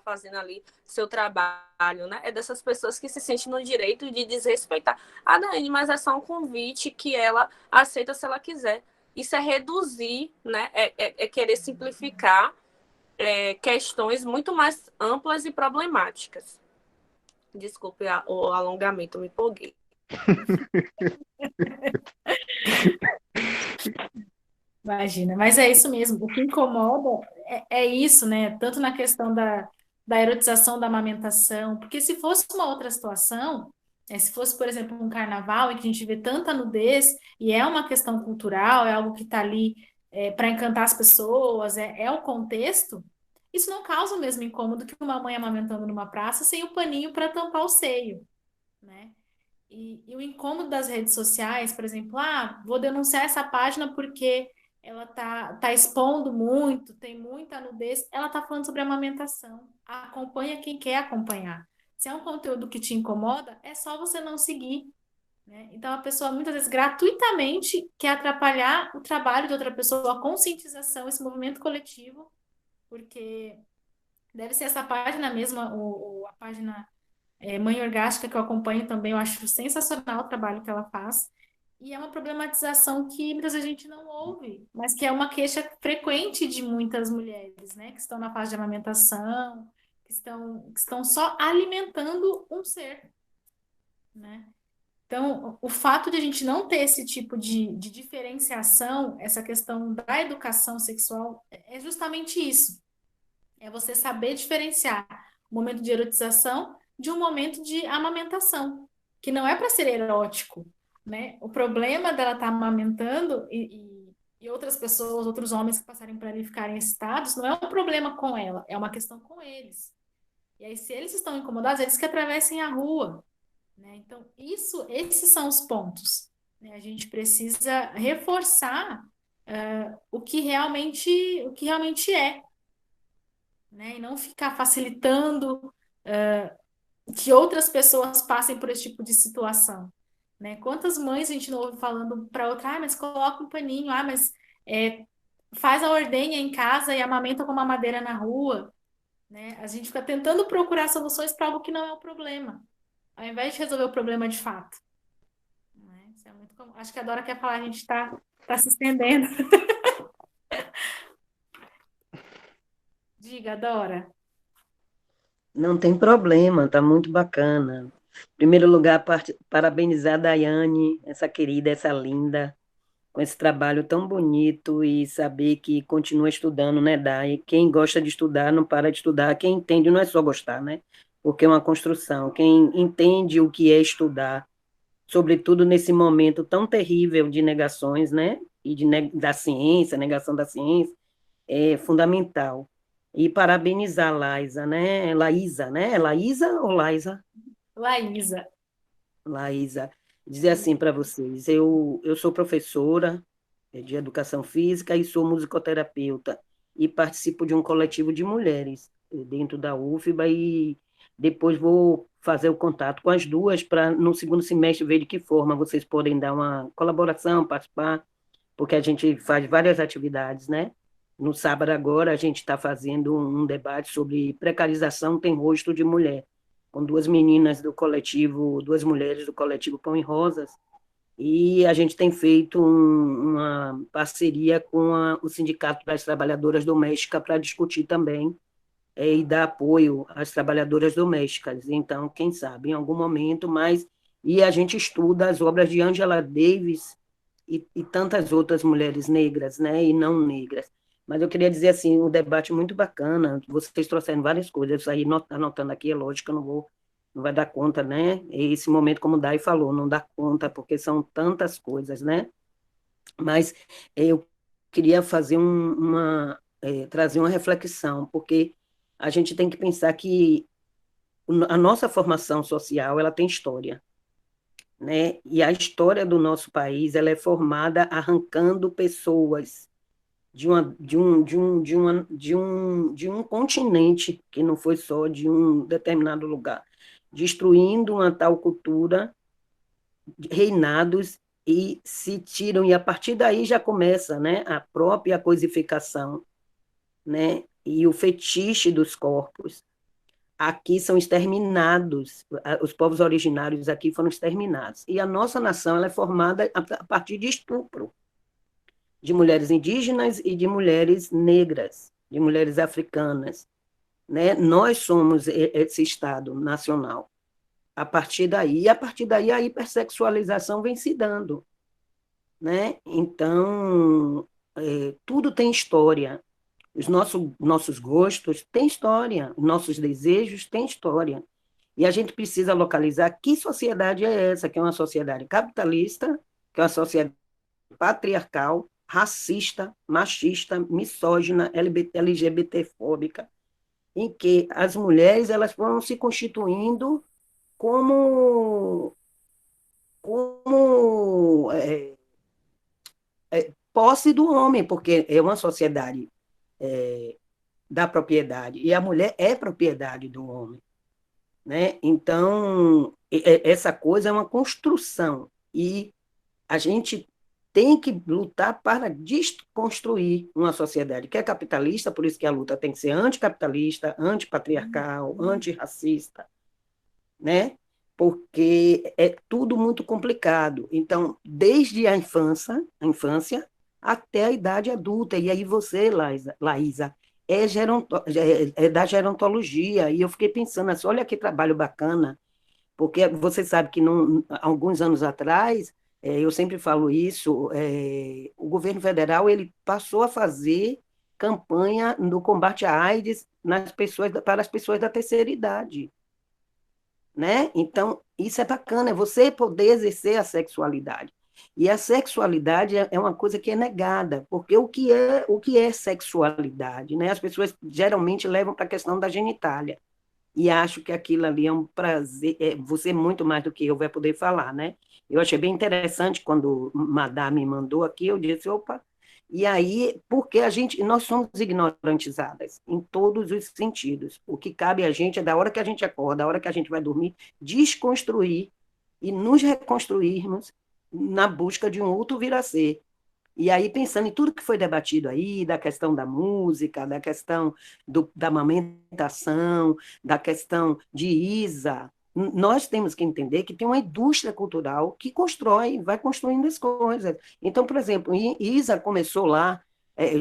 fazendo ali seu trabalho, né? É dessas pessoas que se sentem no direito de desrespeitar. Ah, Daiane, mas é só um convite que ela aceita se ela quiser. Isso é reduzir, né? É querer simplificar questões muito mais amplas e problemáticas. Desculpe o alongamento, me empolguei. Imagina, mas é isso mesmo. O que incomoda é isso, né? Tanto na questão da erotização da amamentação, porque se fosse uma outra situação, se fosse, por exemplo, um carnaval em que a gente vê tanta nudez e é uma questão cultural, é algo que está ali para encantar as pessoas, é o contexto, isso não causa o mesmo incômodo que uma mãe amamentando numa praça sem o paninho para tampar o seio, né? E o incômodo das redes sociais, por exemplo, vou denunciar essa página porque ela tá expondo muito, tem muita nudez, ela tá falando sobre amamentação. Acompanha quem quer acompanhar. Se é um conteúdo que te incomoda, é só você não seguir, né? Então a pessoa muitas vezes gratuitamente quer atrapalhar o trabalho de outra pessoa, a conscientização, esse movimento coletivo, porque deve ser essa página mesmo, a página Mãe Orgástica, que eu acompanho também, eu acho sensacional o trabalho que ela faz. E é uma problematização que muitas vezes a gente não ouve, mas que é uma queixa frequente de muitas mulheres, né? Que estão na fase de amamentação, que estão só alimentando um ser, né? Então, o fato de a gente não ter esse tipo de diferenciação, essa questão da educação sexual, é justamente isso. É você saber diferenciar o momento de erotização de um momento de amamentação, que não é para ser erótico, né? O problema dela estar amamentando e outras pessoas, outros homens que passarem por ali ficarem excitados, não é um problema com ela, é uma questão com eles. E aí, se eles estão incomodados, eles que atravessem a rua, né? Então, esses são os pontos, né? A gente precisa reforçar o que realmente é, né? E não ficar facilitando que outras pessoas passem por esse tipo de situação, né? Quantas mães a gente não ouve falando para outra, ah, mas coloca um paninho, ah, mas é, faz a ordenha em casa e amamenta com uma madeira na rua, né? A gente fica tentando procurar soluções para algo que não é o problema, ao invés de resolver o problema de fato, né? Isso é muito comum. Acho que a Dora quer falar, a gente tá se estendendo. Diga, Dora. Não tem problema, tá muito bacana. Em primeiro lugar, parabenizar a Daiane, essa querida, essa linda, com esse trabalho tão bonito e saber que continua estudando, né, Dai? Quem gosta de estudar não para de estudar. Quem entende não é só gostar, né? Porque é uma construção. Quem entende o que é estudar, sobretudo nesse momento tão terrível de negações, né? E da ciência, negação da ciência, é fundamental. E parabenizar a Laísa, né? Laísa, né? É Laísa ou Laísa? Laísa. Laísa, dizer assim para vocês, eu sou professora de educação física e sou musicoterapeuta e participo de um coletivo de mulheres dentro da UFBA e depois vou fazer o contato com as duas para no segundo semestre ver de que forma vocês podem dar uma colaboração, participar, porque a gente faz várias atividades, né? No sábado agora a gente está fazendo um debate sobre precarização tem rosto de mulher, com duas meninas do coletivo, duas mulheres do coletivo Pão e Rosas, e a gente tem feito uma parceria com o Sindicato das Trabalhadoras Domésticas para discutir também e dar apoio às trabalhadoras domésticas. Então, quem sabe, em algum momento, mais. E a gente estuda as obras de Angela Davis e tantas outras mulheres negras, né, e não negras. Mas eu queria dizer assim, um debate muito bacana, vocês trouxeram várias coisas, isso aí anotando aqui, é lógico que eu não vai dar conta, né? E esse momento, como o Dai falou, não dá conta, porque são tantas coisas, né? Mas eu queria fazer trazer uma reflexão, porque a gente tem que pensar que a nossa formação social, ela tem história, né? E a história do nosso país, ela é formada arrancando pessoas de um continente, que não foi só de um determinado lugar, destruindo uma tal cultura, reinados, e se tiram, e a partir daí já começa, né, a própria coisificação, né, e o fetiche dos corpos. Aqui são exterminados, os povos originários aqui foram exterminados. E a nossa nação ela é formada a partir de estupro de mulheres indígenas e de mulheres negras, de mulheres africanas, né? Nós somos esse Estado nacional. A partir daí a hipersexualização vem se dando, né? Então, tudo tem história. Os nossos gostos têm história, nossos desejos têm história. E a gente precisa localizar que sociedade é essa, que é uma sociedade capitalista, que é uma sociedade patriarcal, racista, machista, misógina, LGBTfóbica, em que as mulheres elas foram se constituindo como, como posse do homem, porque é uma sociedade da propriedade, e a mulher é propriedade do homem, né? Então, essa coisa é uma construção, e a gente tem que lutar para desconstruir uma sociedade que é capitalista, por isso que a luta tem que ser anticapitalista, antipatriarcal, antirracista, né? Porque é tudo muito complicado. Então, desde a infância até a idade adulta. E aí você, Laísa, é da gerontologia. E eu fiquei pensando assim, olha que trabalho bacana, porque você sabe que alguns anos atrás, eu sempre falo isso, o governo federal ele passou a fazer campanha no combate à AIDS para as pessoas da terceira idade, né? Então, isso é bacana, é você poder exercer a sexualidade. E a sexualidade é uma coisa que é negada, porque o que é sexualidade, né? As pessoas geralmente levam para a questão da genitália e acho que aquilo ali é um prazer, você muito mais do que eu vai poder falar, né? Eu achei bem interessante quando o Madame me mandou aqui, eu disse, opa, E aí, porque nós somos ignorantizadas em todos os sentidos. O que cabe a gente é, da hora que a gente acorda, da hora que a gente vai dormir, desconstruir e nos reconstruirmos na busca de um outro vir a ser. E aí, pensando em tudo que foi debatido aí, da questão da música, da questão da amamentação, da questão de Isa, nós temos que entender que tem uma indústria cultural que constrói, vai construindo as coisas. Então, por exemplo, Isa começou lá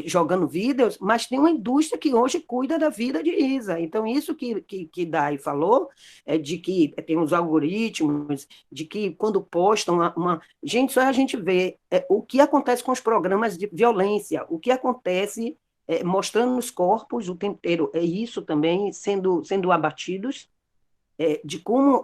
jogando vídeos, mas tem uma indústria que hoje cuida da vida de Isa. Então, isso que Dai falou, de que tem os algoritmos, de que quando postam Gente, só a gente vê o que acontece com os programas de violência, o que acontece mostrando os corpos o tempo inteiro, é isso também sendo abatidos, de como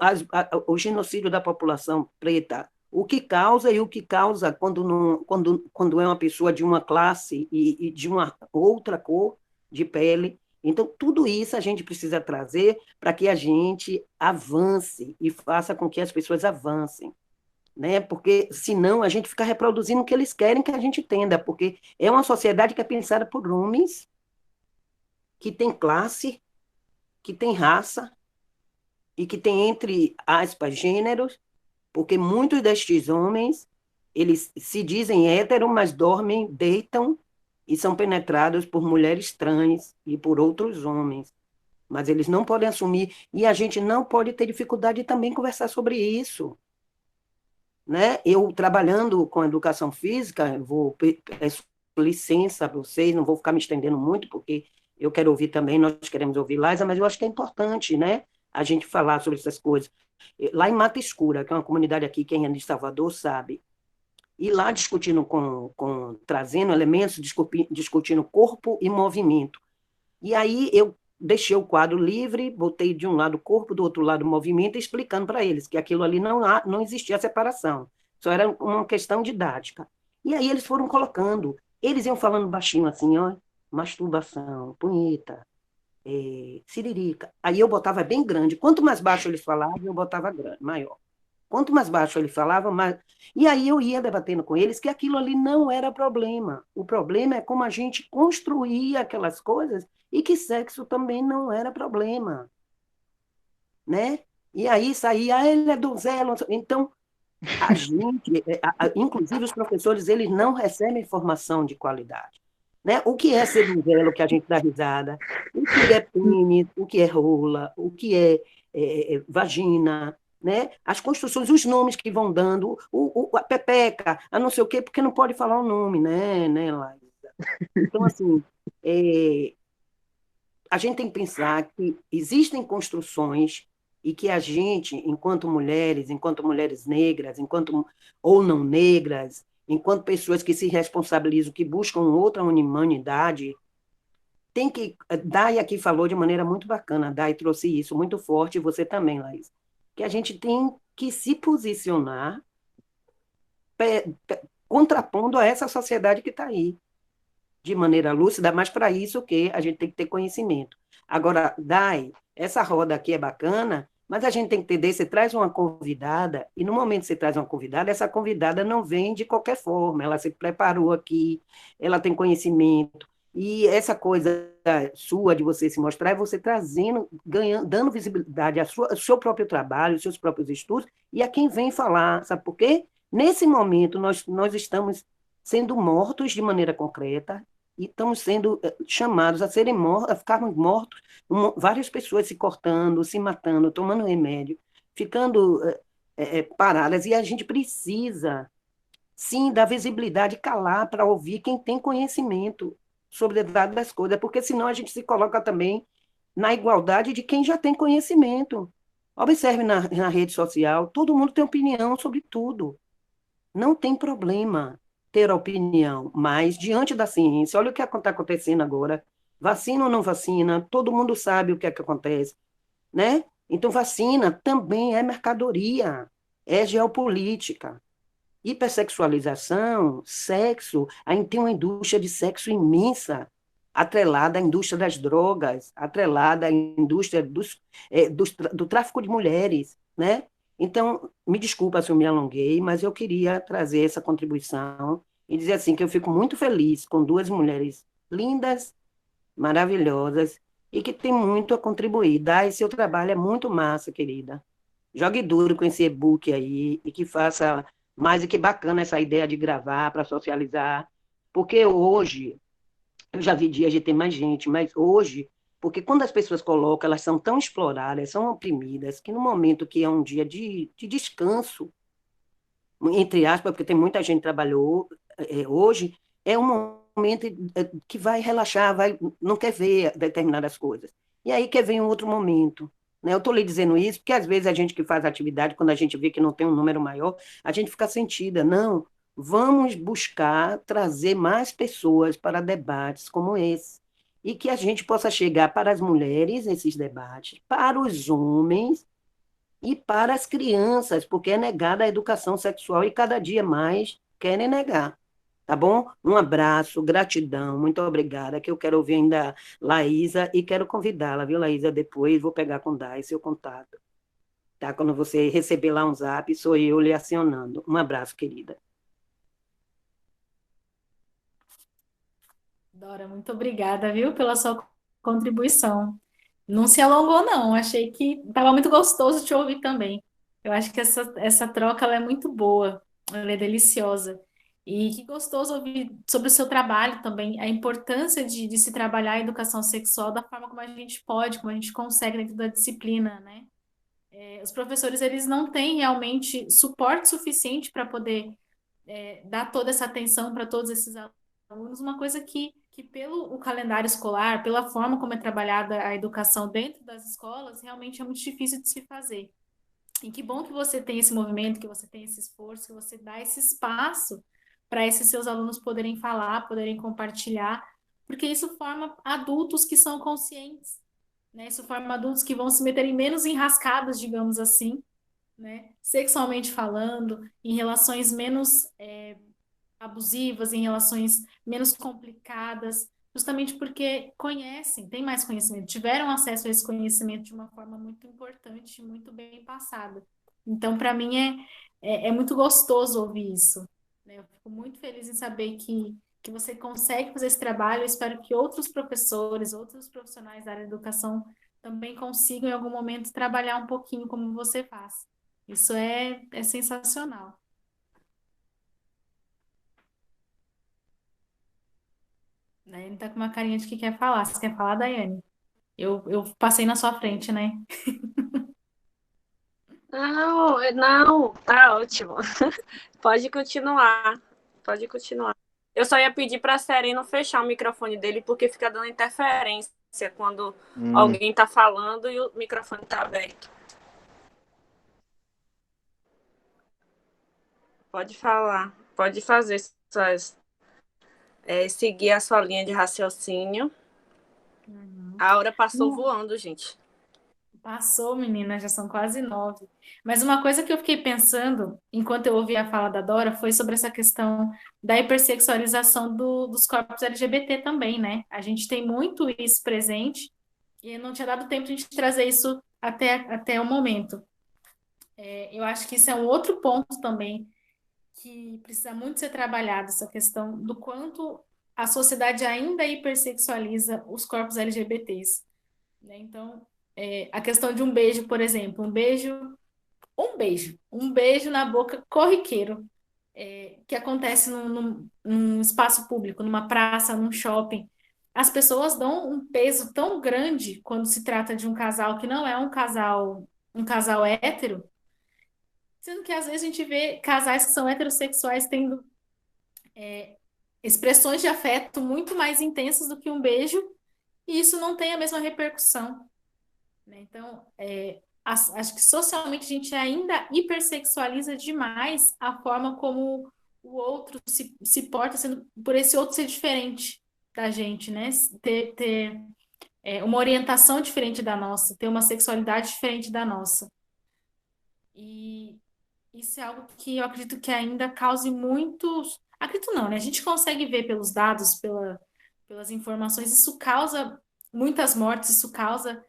o genocídio da população preta, o que causa e o que causa quando é uma pessoa de uma classe e de uma outra cor de pele. Então, tudo isso a gente precisa trazer para que a gente avance e faça com que as pessoas avancem, né? Porque senão a gente fica reproduzindo o que eles querem que a gente entenda, porque é uma sociedade que é pensada por homens, que tem classe, que tem raça e que tem, entre aspas, gêneros, porque muitos destes homens, eles se dizem héteros, mas dormem, deitam e são penetrados por mulheres trans e por outros homens. Mas eles não podem assumir, e a gente não pode ter dificuldade de também conversar sobre isso, né? Eu, trabalhando com educação física, peço licença a vocês, não vou ficar me estendendo muito, porque eu quero ouvir também, nós queremos ouvir Liza, mas eu acho que é importante, né, a gente falar sobre essas coisas. Lá em Mata Escura, que é uma comunidade aqui, quem é de Salvador sabe, e lá discutindo trazendo elementos, discutindo corpo e movimento. E aí eu deixei o quadro livre, botei de um lado o corpo, do outro lado o movimento, explicando para eles que aquilo ali não existia separação, só era uma questão didática. E aí eles foram colocando, eles iam falando baixinho assim, ó, masturbação, punheta, siririca. Aí eu botava bem grande. Quanto mais baixo eles falavam, eu botava grande, maior. Quanto mais baixo ele falava, mais... E aí eu ia debatendo com eles que aquilo ali não era problema. O problema é como a gente construía aquelas coisas e que sexo também não era problema, né? E aí saía, ele é donzela. Então, a gente, inclusive os professores, eles não recebem formação de qualidade. Né? O que é ser donzela, que a gente dá risada, o que é pênis, o que é rola, o que é vagina, né? As construções, os nomes que vão dando, a pepeca, a não sei o quê, porque não pode falar o nome, né, Laísa? Então, assim, a gente tem que pensar que existem construções e que a gente, enquanto mulheres negras, ou não negras, enquanto pessoas que se responsabilizam, que buscam outra humanidade, tem que... Dai aqui falou de maneira muito bacana, Dai trouxe isso muito forte, e você também, Laís, que a gente tem que se posicionar contrapondo a essa sociedade que está aí, de maneira lúcida, mas para isso o quê? A gente tem que ter conhecimento. Agora, Dai, essa roda aqui é bacana, mas a gente tem que entender, você traz uma convidada, e no momento que você traz uma convidada, essa convidada não vem de qualquer forma, ela se preparou aqui, ela tem conhecimento, e essa coisa sua de você se mostrar é você trazendo, dando visibilidade ao seu próprio trabalho, aos seus próprios estudos, e a quem vem falar, sabe por quê? Nesse momento, nós estamos sendo mortos de maneira concreta, e estamos sendo chamados a serem mortos, a ficarmos mortos, várias pessoas se cortando, se matando, tomando remédio, ficando paradas, e a gente precisa, sim, dar visibilidade, calar para ouvir quem tem conhecimento sobre das coisas, porque senão a gente se coloca também na igualdade de quem já tem conhecimento. Observe na rede social, todo mundo tem opinião sobre tudo. Não tem problema ter opinião, mas diante da ciência, olha o que está acontecendo agora, vacina ou não vacina, todo mundo sabe o que é que acontece, né? Então, vacina também é mercadoria, é geopolítica. Hipersexualização, sexo, a gente tem uma indústria de sexo imensa, atrelada à indústria das drogas, atrelada à indústria do tráfico de mulheres, né? Então, me desculpa se eu me alonguei, mas eu queria trazer essa contribuição. e dizer assim que eu fico muito feliz com duas mulheres lindas, maravilhosas e que têm muito a contribuir. Dai, seu trabalho é muito massa, querida. Jogue duro com esse e-book aí e que faça mais e que bacana essa ideia de gravar para socializar, porque hoje eu já vi dias de ter mais gente, mas hoje, porque quando as pessoas colocam, elas são tão exploradas, são oprimidas, que no momento que é um dia de descanso, entre aspas, porque tem muita gente que trabalhou hoje, é um momento que vai relaxar, vai, não quer ver determinadas coisas. E aí que vem um outro momento. Né? Eu estou lhe dizendo isso porque às vezes a gente que faz atividade, quando a gente vê que não tem um número maior, a gente fica sentida. Não, vamos buscar trazer mais pessoas para debates como esse. E que a gente possa chegar para as mulheres, esses debates, para os homens, e para as crianças, porque é negada a educação sexual e cada dia mais querem negar. Tá bom? Um abraço, gratidão, muito obrigada, que eu quero ouvir ainda Laísa e quero convidá-la, viu, Laísa? Depois vou pegar com Dai seu contato. Tá? Quando você receber lá um zap, sou eu lhe acionando. Um abraço, querida. Dora, muito obrigada, viu, pela sua contribuição. Não se alongou, não. Achei que estava muito gostoso te ouvir também. Eu acho que essa troca ela é muito boa, ela é deliciosa. E que gostoso ouvir sobre o seu trabalho também, a importância de se trabalhar a educação sexual da forma como a gente pode, como a gente consegue dentro da disciplina, né? Os professores, eles não têm realmente suporte suficiente para poder dar toda essa atenção para todos esses alunos, uma coisa que pelo o calendário escolar, pela forma como é trabalhada a educação dentro das escolas, realmente é muito difícil de se fazer. E que bom que você tem esse movimento, que você tem esse esforço, que você dá esse espaço para esses seus alunos poderem falar, poderem compartilhar, porque isso forma adultos que são conscientes, né? Isso forma adultos que vão se meter em menos enrascadas, digamos assim, né? Sexualmente falando, em relações menos abusivas, em relações menos complicadas, justamente porque conhecem, têm mais conhecimento, tiveram acesso a esse conhecimento de uma forma muito importante, muito bem passada. Então, para mim, é muito gostoso ouvir isso, né? Eu fico muito feliz em saber que você consegue fazer esse trabalho. Eu espero que outros professores, outros profissionais da área da educação também consigam, em algum momento, trabalhar um pouquinho como você faz. Isso é sensacional. Daiane tá com uma carinha de que quer falar. Você quer falar, Daiane? Eu passei na sua frente, né? Não, não, tá ótimo. Pode continuar. Pode continuar. Eu só ia pedir para Sereno fechar o microfone dele porque fica dando interferência quando alguém tá falando e o microfone tá aberto. Pode falar. Pode fazer seguir a sua linha de raciocínio. A hora passou voando, gente. Passou, menina, já são quase 9. Mas uma coisa que eu fiquei pensando, enquanto eu ouvia a fala da Dora, foi sobre essa questão da hipersexualização dos corpos LGBT também, né? A gente tem muito isso presente e não tinha dado tempo de a gente trazer isso até o momento. Eu acho que isso é um outro ponto também que precisa muito ser trabalhado, essa questão do quanto a sociedade ainda hipersexualiza os corpos LGBTs, né? Então, a questão de um beijo, por exemplo, um beijo na boca corriqueiro, que acontece num espaço público, numa praça, num shopping. As pessoas dão um peso tão grande quando se trata de um casal que não é um casal hétero, sendo que às vezes a gente vê casais que são heterossexuais tendo expressões de afeto muito mais intensas do que um beijo, e isso não tem a mesma repercussão, né? Então, acho que socialmente a gente ainda hipersexualiza demais a forma como o outro se porta, sendo por esse outro ser diferente da gente, né? Ter uma orientação diferente da nossa, ter uma sexualidade diferente da nossa. E isso é algo que eu acredito que ainda cause muitos. Acredito não, né? A gente consegue ver pelos dados, pelas informações, isso causa muitas mortes, isso causa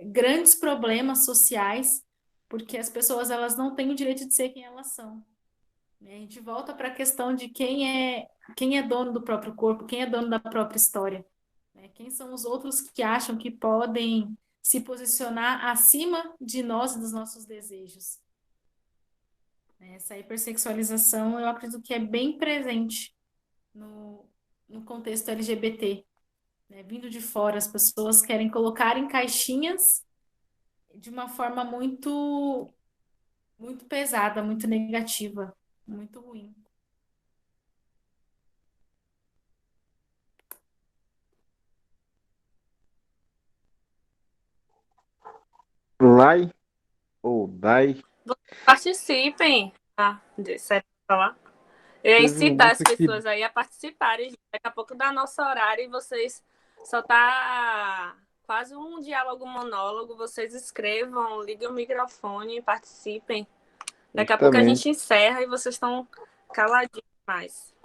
grandes problemas sociais, porque as pessoas elas não têm o direito de ser quem elas são. A gente volta para a questão de quem é dono do próprio corpo, quem é dono da própria história, né? Quem são os outros que acham que podem se posicionar acima de nós e dos nossos desejos, né? Essa hipersexualização, eu acredito que é bem presente no, no contexto LGBT, né? Vindo de fora, as pessoas querem colocar em caixinhas de uma forma muito, muito pesada, muito negativa, muito ruim. Lai ou Dai, Participem. Ah, sério, falar. Eu ia teve uma incitar as música que pessoas aí a participarem. Daqui a pouco dá nosso horário e vocês só tá quase um diálogo monólogo. Vocês escrevam, liguem o microfone e participem. Daqui a pouco a justamente gente encerra e vocês estão caladinhos mais.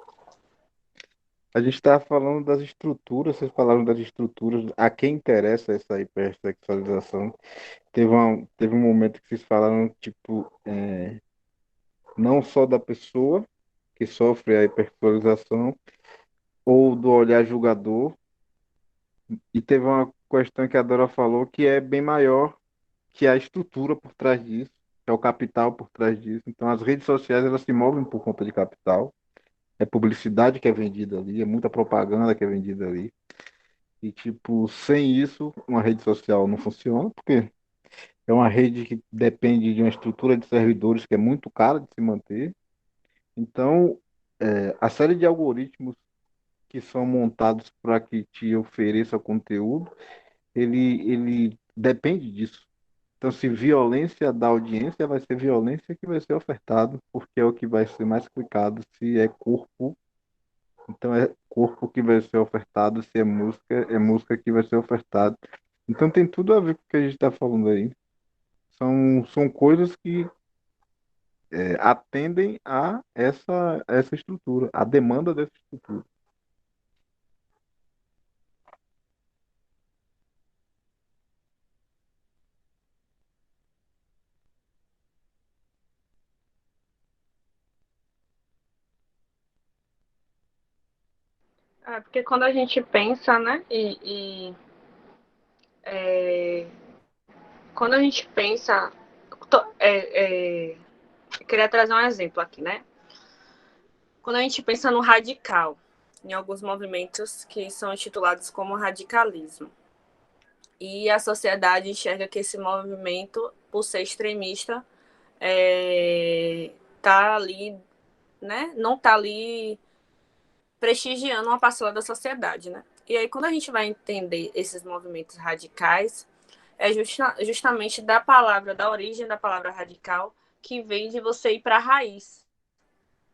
a gente estava falando das estruturas, vocês falaram das estruturas, a quem interessa essa hipersexualização. Teve um momento que vocês falaram, tipo, não só da pessoa que sofre a hipersexualização ou do olhar julgador, e teve uma questão que a Dora falou que é bem maior, que é a estrutura por trás disso, que é o capital por trás disso. Então, as redes sociais, elas se movem por conta de capital. É publicidade que é vendida ali, é muita propaganda que é vendida ali. E, tipo, sem isso, uma rede social não funciona, porque é uma rede que depende de uma estrutura de servidores que é muito cara de se manter. Então, a série de algoritmos que são montados para que te ofereça conteúdo, ele depende disso. Então, se violência da audiência, vai ser violência que vai ser ofertado, porque é o que vai ser mais clicado. Se é corpo, então é corpo que vai ser ofertado. Se é música que vai ser ofertado. Então tem tudo a ver com o que a gente está falando aí. São coisas que atendem a essa estrutura, a demanda dessa estrutura. Porque quando a gente pensa, né? Quando a gente pensa. Eu queria trazer um exemplo aqui, né? Quando a gente pensa no radical, em alguns movimentos que são intitulados como radicalismo. E a sociedade enxerga que esse movimento, por ser extremista, tá ali, né? Não tá ali prestigiando uma parcela da sociedade, né? E aí, quando a gente vai entender esses movimentos radicais, é justamente da palavra, da origem da palavra radical, que vem de você ir para a raiz,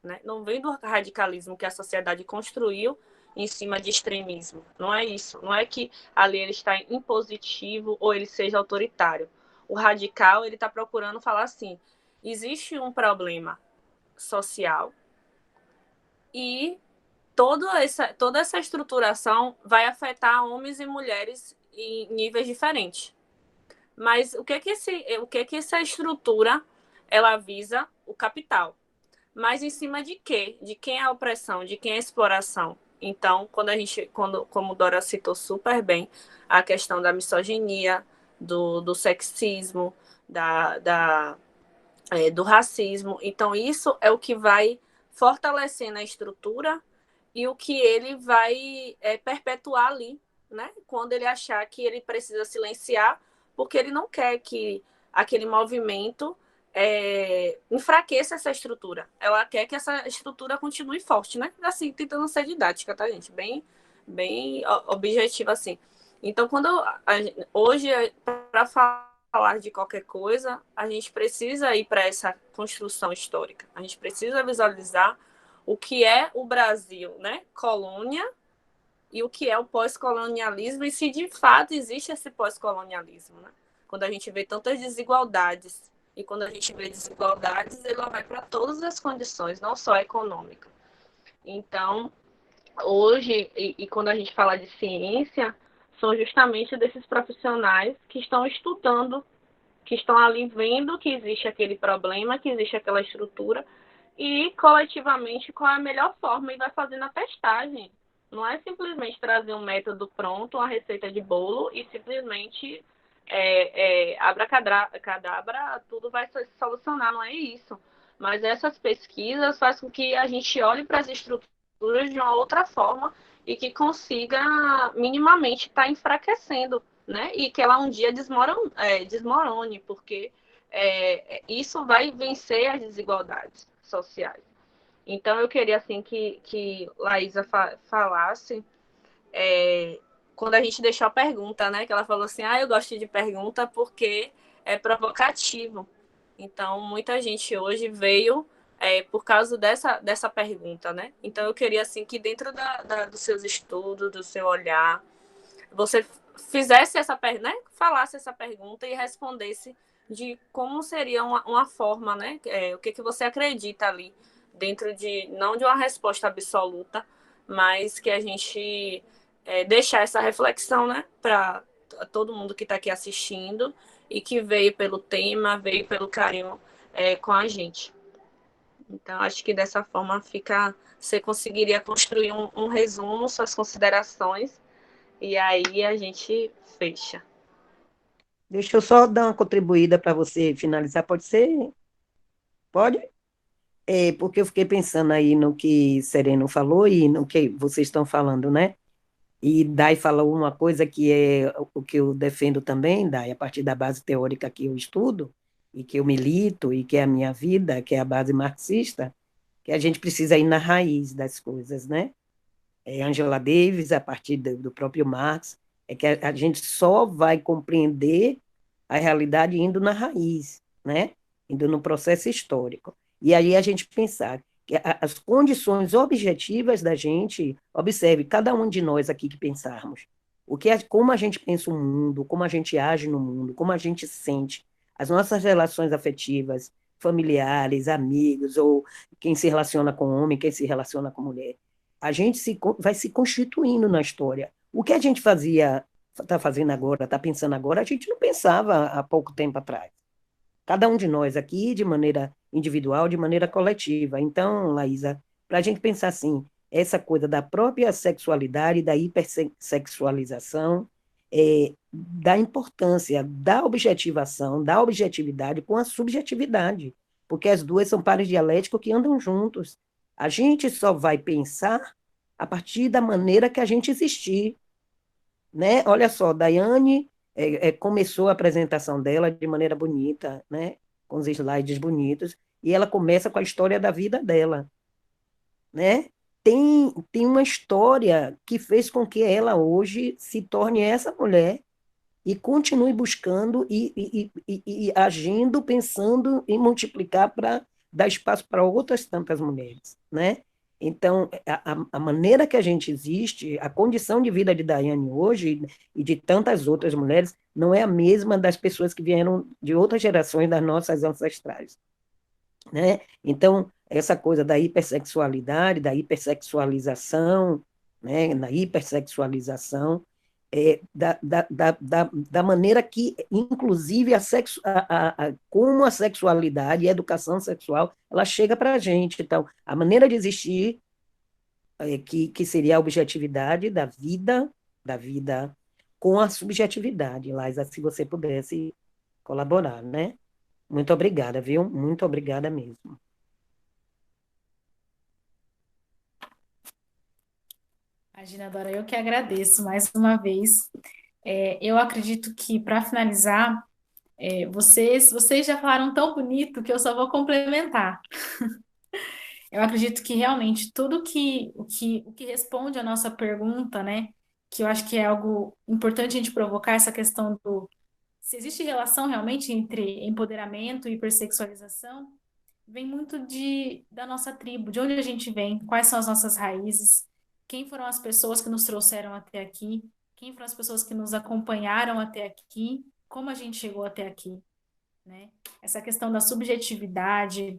né? Não vem do radicalismo que a sociedade construiu em cima de extremismo. Não é isso. Não é que ali ele está impositivo ou ele seja autoritário. O radical, ele está procurando falar assim, existe um problema social e toda essa estruturação vai afetar homens e mulheres em níveis diferentes. Mas o que essa estrutura ela visa? O capital. Mas em cima de quê? De quem é a opressão? De quem é a exploração? Então, como Dora citou super bem, a questão da misoginia, do sexismo, do racismo. Então, isso é o que vai fortalecendo a estrutura e o que ele vai perpetuar ali, né? Quando ele achar que ele precisa silenciar, porque ele não quer que aquele movimento enfraqueça essa estrutura. Ela quer que essa estrutura continue forte, né? Assim, tentando ser didática, tá, gente? Bem objetiva, assim. Então, hoje, para falar de qualquer coisa, a gente precisa ir para essa construção histórica. A gente precisa visualizar o que é o Brasil, né? Colônia, e o que é o pós-colonialismo e se de fato existe esse pós-colonialismo, né? Quando a gente vê tantas desigualdades e quando a gente vê desigualdades, ela vai para todas as condições, não só econômica. Então, hoje, e quando a gente fala de ciência, são justamente desses profissionais que estão estudando, que estão ali vendo que existe aquele problema, que existe aquela estrutura, e coletivamente qual é a melhor forma e vai fazendo a testagem. Não é simplesmente trazer um método pronto, uma receita de bolo e simplesmente abracadabra, tudo vai se solucionar, não é isso. Mas essas pesquisas fazem com que a gente olhe para as estruturas de uma outra forma e que consiga minimamente estar enfraquecendo, né? E que ela um dia desmorone, porque isso vai vencer as desigualdades sociais. Então, eu queria assim que Laísa falasse quando a gente deixou a pergunta, né? Que ela falou assim, eu gosto de pergunta porque é provocativo. Então, muita gente hoje veio por causa dessa pergunta, né? Então, eu queria assim que dentro dos seus estudos, do seu olhar, você fizesse essa pergunta, né? Falasse essa pergunta e respondesse de como seria uma forma, né? O que você acredita ali dentro não de uma resposta absoluta, mas que a gente deixar essa reflexão, né? Para todo mundo que está aqui assistindo e que veio pelo tema, veio pelo carinho com a gente. Então, acho que dessa forma você conseguiria construir um resumo, suas considerações, e aí a gente fecha. Deixa eu só dar uma contribuída para você finalizar, pode ser? Pode? Porque eu fiquei pensando aí no que Sereno falou e no que vocês estão falando, né? E Dai falou uma coisa que é o que eu defendo também, Dai, a partir da base teórica que eu estudo, e que eu milito, e que é a minha vida, que é a base marxista, que a gente precisa ir na raiz das coisas, né? Angela Davis, a partir do próprio Marx, é que a gente só vai compreender a realidade indo na raiz, né? Indo no processo histórico. E aí a gente pensar que as condições objetivas da gente, observe, cada um de nós aqui que pensarmos, como a gente pensa o mundo, como a gente age no mundo, como a gente sente, as nossas relações afetivas, familiares, amigos, ou quem se relaciona com homem, quem se relaciona com mulher, a gente vai se constituindo na história. O que a gente está fazendo agora, está pensando agora, a gente não pensava há pouco tempo atrás. Cada um de nós aqui, de maneira individual, de maneira coletiva. Então, Laísa, para a gente pensar assim, essa coisa da própria sexualidade, da hipersexualização, da importância da objetivação, da objetividade com a subjetividade, porque as duas são pares dialéticos que andam juntos. A gente só vai pensar a partir da maneira que a gente existir, né? Olha só, Daiane começou a apresentação dela de maneira bonita, né? Com os slides bonitos, e ela começa com a história da vida dela, né? Tem uma história que fez com que ela hoje se torne essa mulher e continue buscando e agindo, pensando em multiplicar para dar espaço para outras tantas mulheres, né? Então, a maneira que a gente existe, a condição de vida de Daiane hoje e de tantas outras mulheres, não é a mesma das pessoas que vieram de outras gerações das nossas ancestrais, né? Então, essa coisa da hipersexualidade, da hipersexualização, né? Na hipersexualização, da maneira que, inclusive, como a sexualidade e a educação sexual, ela chega para a gente. Então, a maneira de existir, que seria a objetividade da vida com a subjetividade. Laisa, se você pudesse colaborar, né? Muito obrigada, viu? Muito obrigada mesmo. Imagina, Dora, eu que agradeço mais uma vez. Eu acredito que, para finalizar, vocês já falaram tão bonito que eu só vou complementar. Eu acredito que realmente tudo o que responde à nossa pergunta, né? Que eu acho que é algo importante a gente provocar essa questão do se existe relação realmente entre empoderamento e hipersexualização, vem muito da nossa tribo, de onde a gente vem, quais são as nossas raízes, quem foram as pessoas que nos trouxeram até aqui, quem foram as pessoas que nos acompanharam até aqui, como a gente chegou até aqui, né? Essa questão da subjetividade,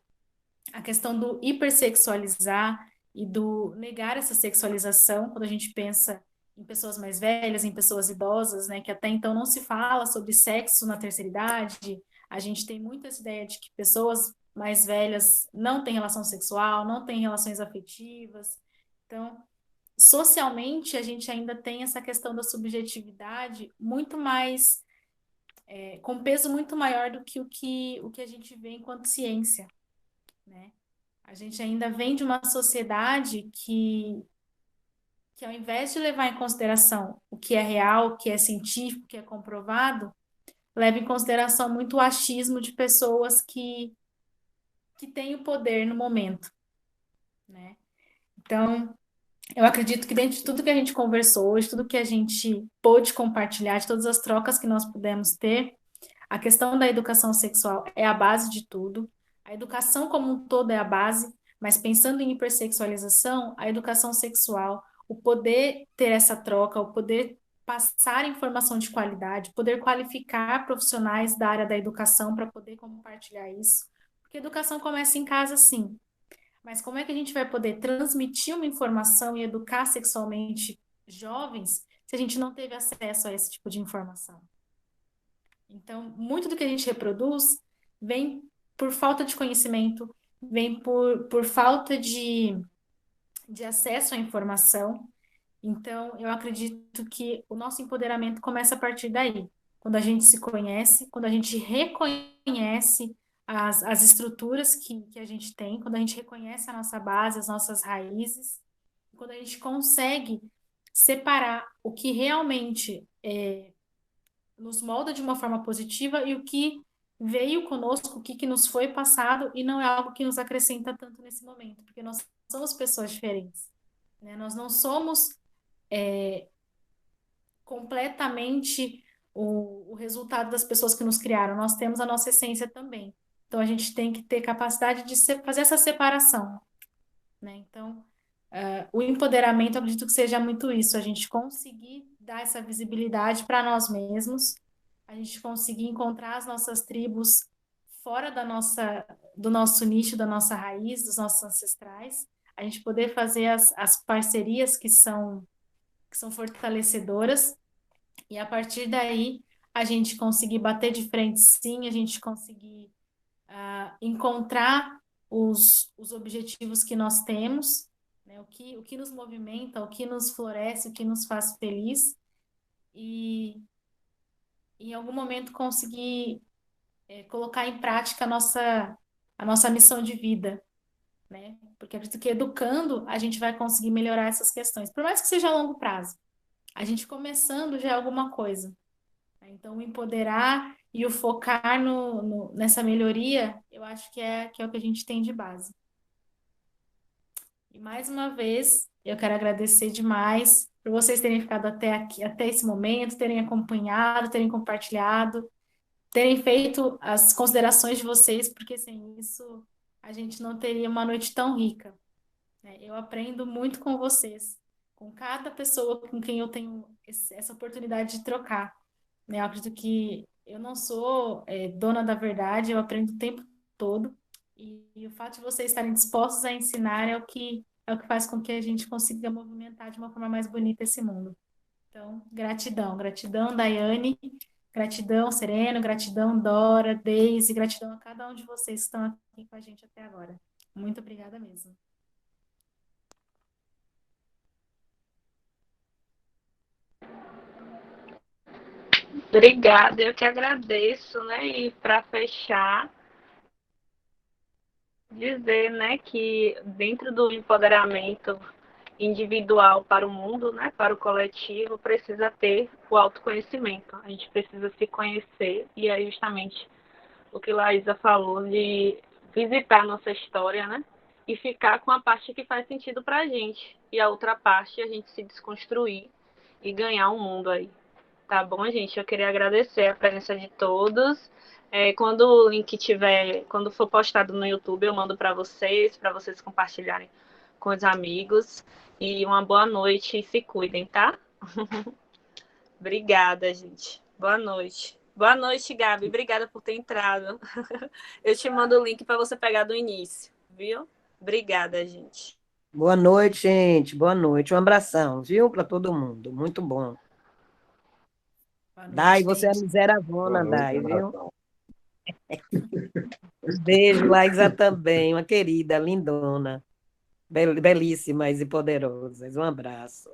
a questão do hipersexualizar e do negar essa sexualização, quando a gente pensa em pessoas mais velhas, em pessoas idosas, né, que até então não se fala sobre sexo na terceira idade, a gente tem muito essa ideia de que pessoas mais velhas não têm relação sexual, não têm relações afetivas. Então, socialmente, a gente ainda tem essa questão da subjetividade muito mais, com peso muito maior do que o que a gente vê enquanto ciência, né? A gente ainda vem de uma sociedade que ao invés de levar em consideração o que é real, o que é científico, o que é comprovado, leva em consideração muito o achismo de pessoas que têm o poder no momento, né? Então, eu acredito que dentro de tudo que a gente conversou hoje, tudo que a gente pôde compartilhar, de todas as trocas que nós pudemos ter, a questão da educação sexual é a base de tudo. A educação como um todo é a base, mas pensando em hipersexualização, a educação sexual, o poder ter essa troca, o poder passar informação de qualidade, poder qualificar profissionais da área da educação para poder compartilhar isso. Porque a educação começa em casa, sim, mas como é que a gente vai poder transmitir uma informação e educar sexualmente jovens se a gente não teve acesso a esse tipo de informação? Então, muito do que a gente reproduz vem por falta de conhecimento, vem por falta de acesso à informação. Então, eu acredito que o nosso empoderamento começa a partir daí. Quando a gente se conhece, quando a gente reconhece as estruturas que a gente tem, quando a gente reconhece a nossa base, as nossas raízes, quando a gente consegue separar o que realmente nos molda de uma forma positiva e o que veio conosco, o que nos foi passado e não é algo que nos acrescenta tanto nesse momento, porque nós somos pessoas diferentes, né? Nós não somos completamente o resultado das pessoas que nos criaram, nós temos a nossa essência também. Então a gente tem que ter capacidade de fazer essa separação, né? Então, o empoderamento, eu acredito que seja muito isso, a gente conseguir dar essa visibilidade para nós mesmos, a gente conseguir encontrar as nossas tribos fora do nosso nicho, da nossa raiz, dos nossos ancestrais, a gente poder fazer as parcerias que são fortalecedoras, e a partir daí a gente conseguir bater de frente, sim, a gente conseguir encontrar os objetivos que nós temos, né? O que nos movimenta, o que nos floresce, o que nos faz feliz, e em algum momento conseguir colocar em prática a nossa missão de vida, né? Porque eu acredito que educando a gente vai conseguir melhorar essas questões, por mais que seja a longo prazo. A gente começando já é alguma coisa, né? Então, o empoderar e o focar nessa melhoria, eu acho que é o que a gente tem de base. E mais uma vez, eu quero agradecer demais por vocês terem ficado até aqui, até esse momento, terem acompanhado, terem compartilhado, terem feito as considerações de vocês, porque sem isso a gente não teria uma noite tão rica, né? Eu aprendo muito com vocês, com cada pessoa com quem eu tenho essa oportunidade de trocar, né? Eu acredito que eu não sou dona da verdade, eu aprendo o tempo todo, e o fato de vocês estarem dispostos a ensinar é o que faz com que a gente consiga movimentar de uma forma mais bonita esse mundo. Então, gratidão, gratidão, Daiane, gratidão, Sereno, gratidão, Dora, Deise, gratidão a cada um de vocês que estão aqui com a gente até agora. Muito obrigada mesmo. Obrigada, eu que agradeço, né? E para fechar, dizer, né, que dentro do empoderamento individual para o mundo, né, para o coletivo, precisa ter o autoconhecimento. A gente precisa se conhecer e é justamente o que Laísa falou de visitar a nossa história, né, e ficar com a parte que faz sentido para a gente e a outra parte a gente se desconstruir e ganhar um mundo aí. Tá bom, gente? Eu queria agradecer a presença de todos. Quando o link tiver, quando for postado no YouTube, eu mando para vocês compartilharem com os amigos. E uma boa noite e se cuidem, tá? Obrigada, gente. Boa noite. Boa noite, Gabi. Obrigada por ter entrado. Eu te mando o link para você pegar do início, viu? Obrigada, gente. Boa noite, gente. Boa noite. Um abração, viu, para todo mundo. Muito bom. Boa Dai, noite, você é a gente. Boa miseravona, noite, Dai, viu? abração. Beijo, Laísa também, uma querida, lindona, belíssimas e poderosas. Um abraço.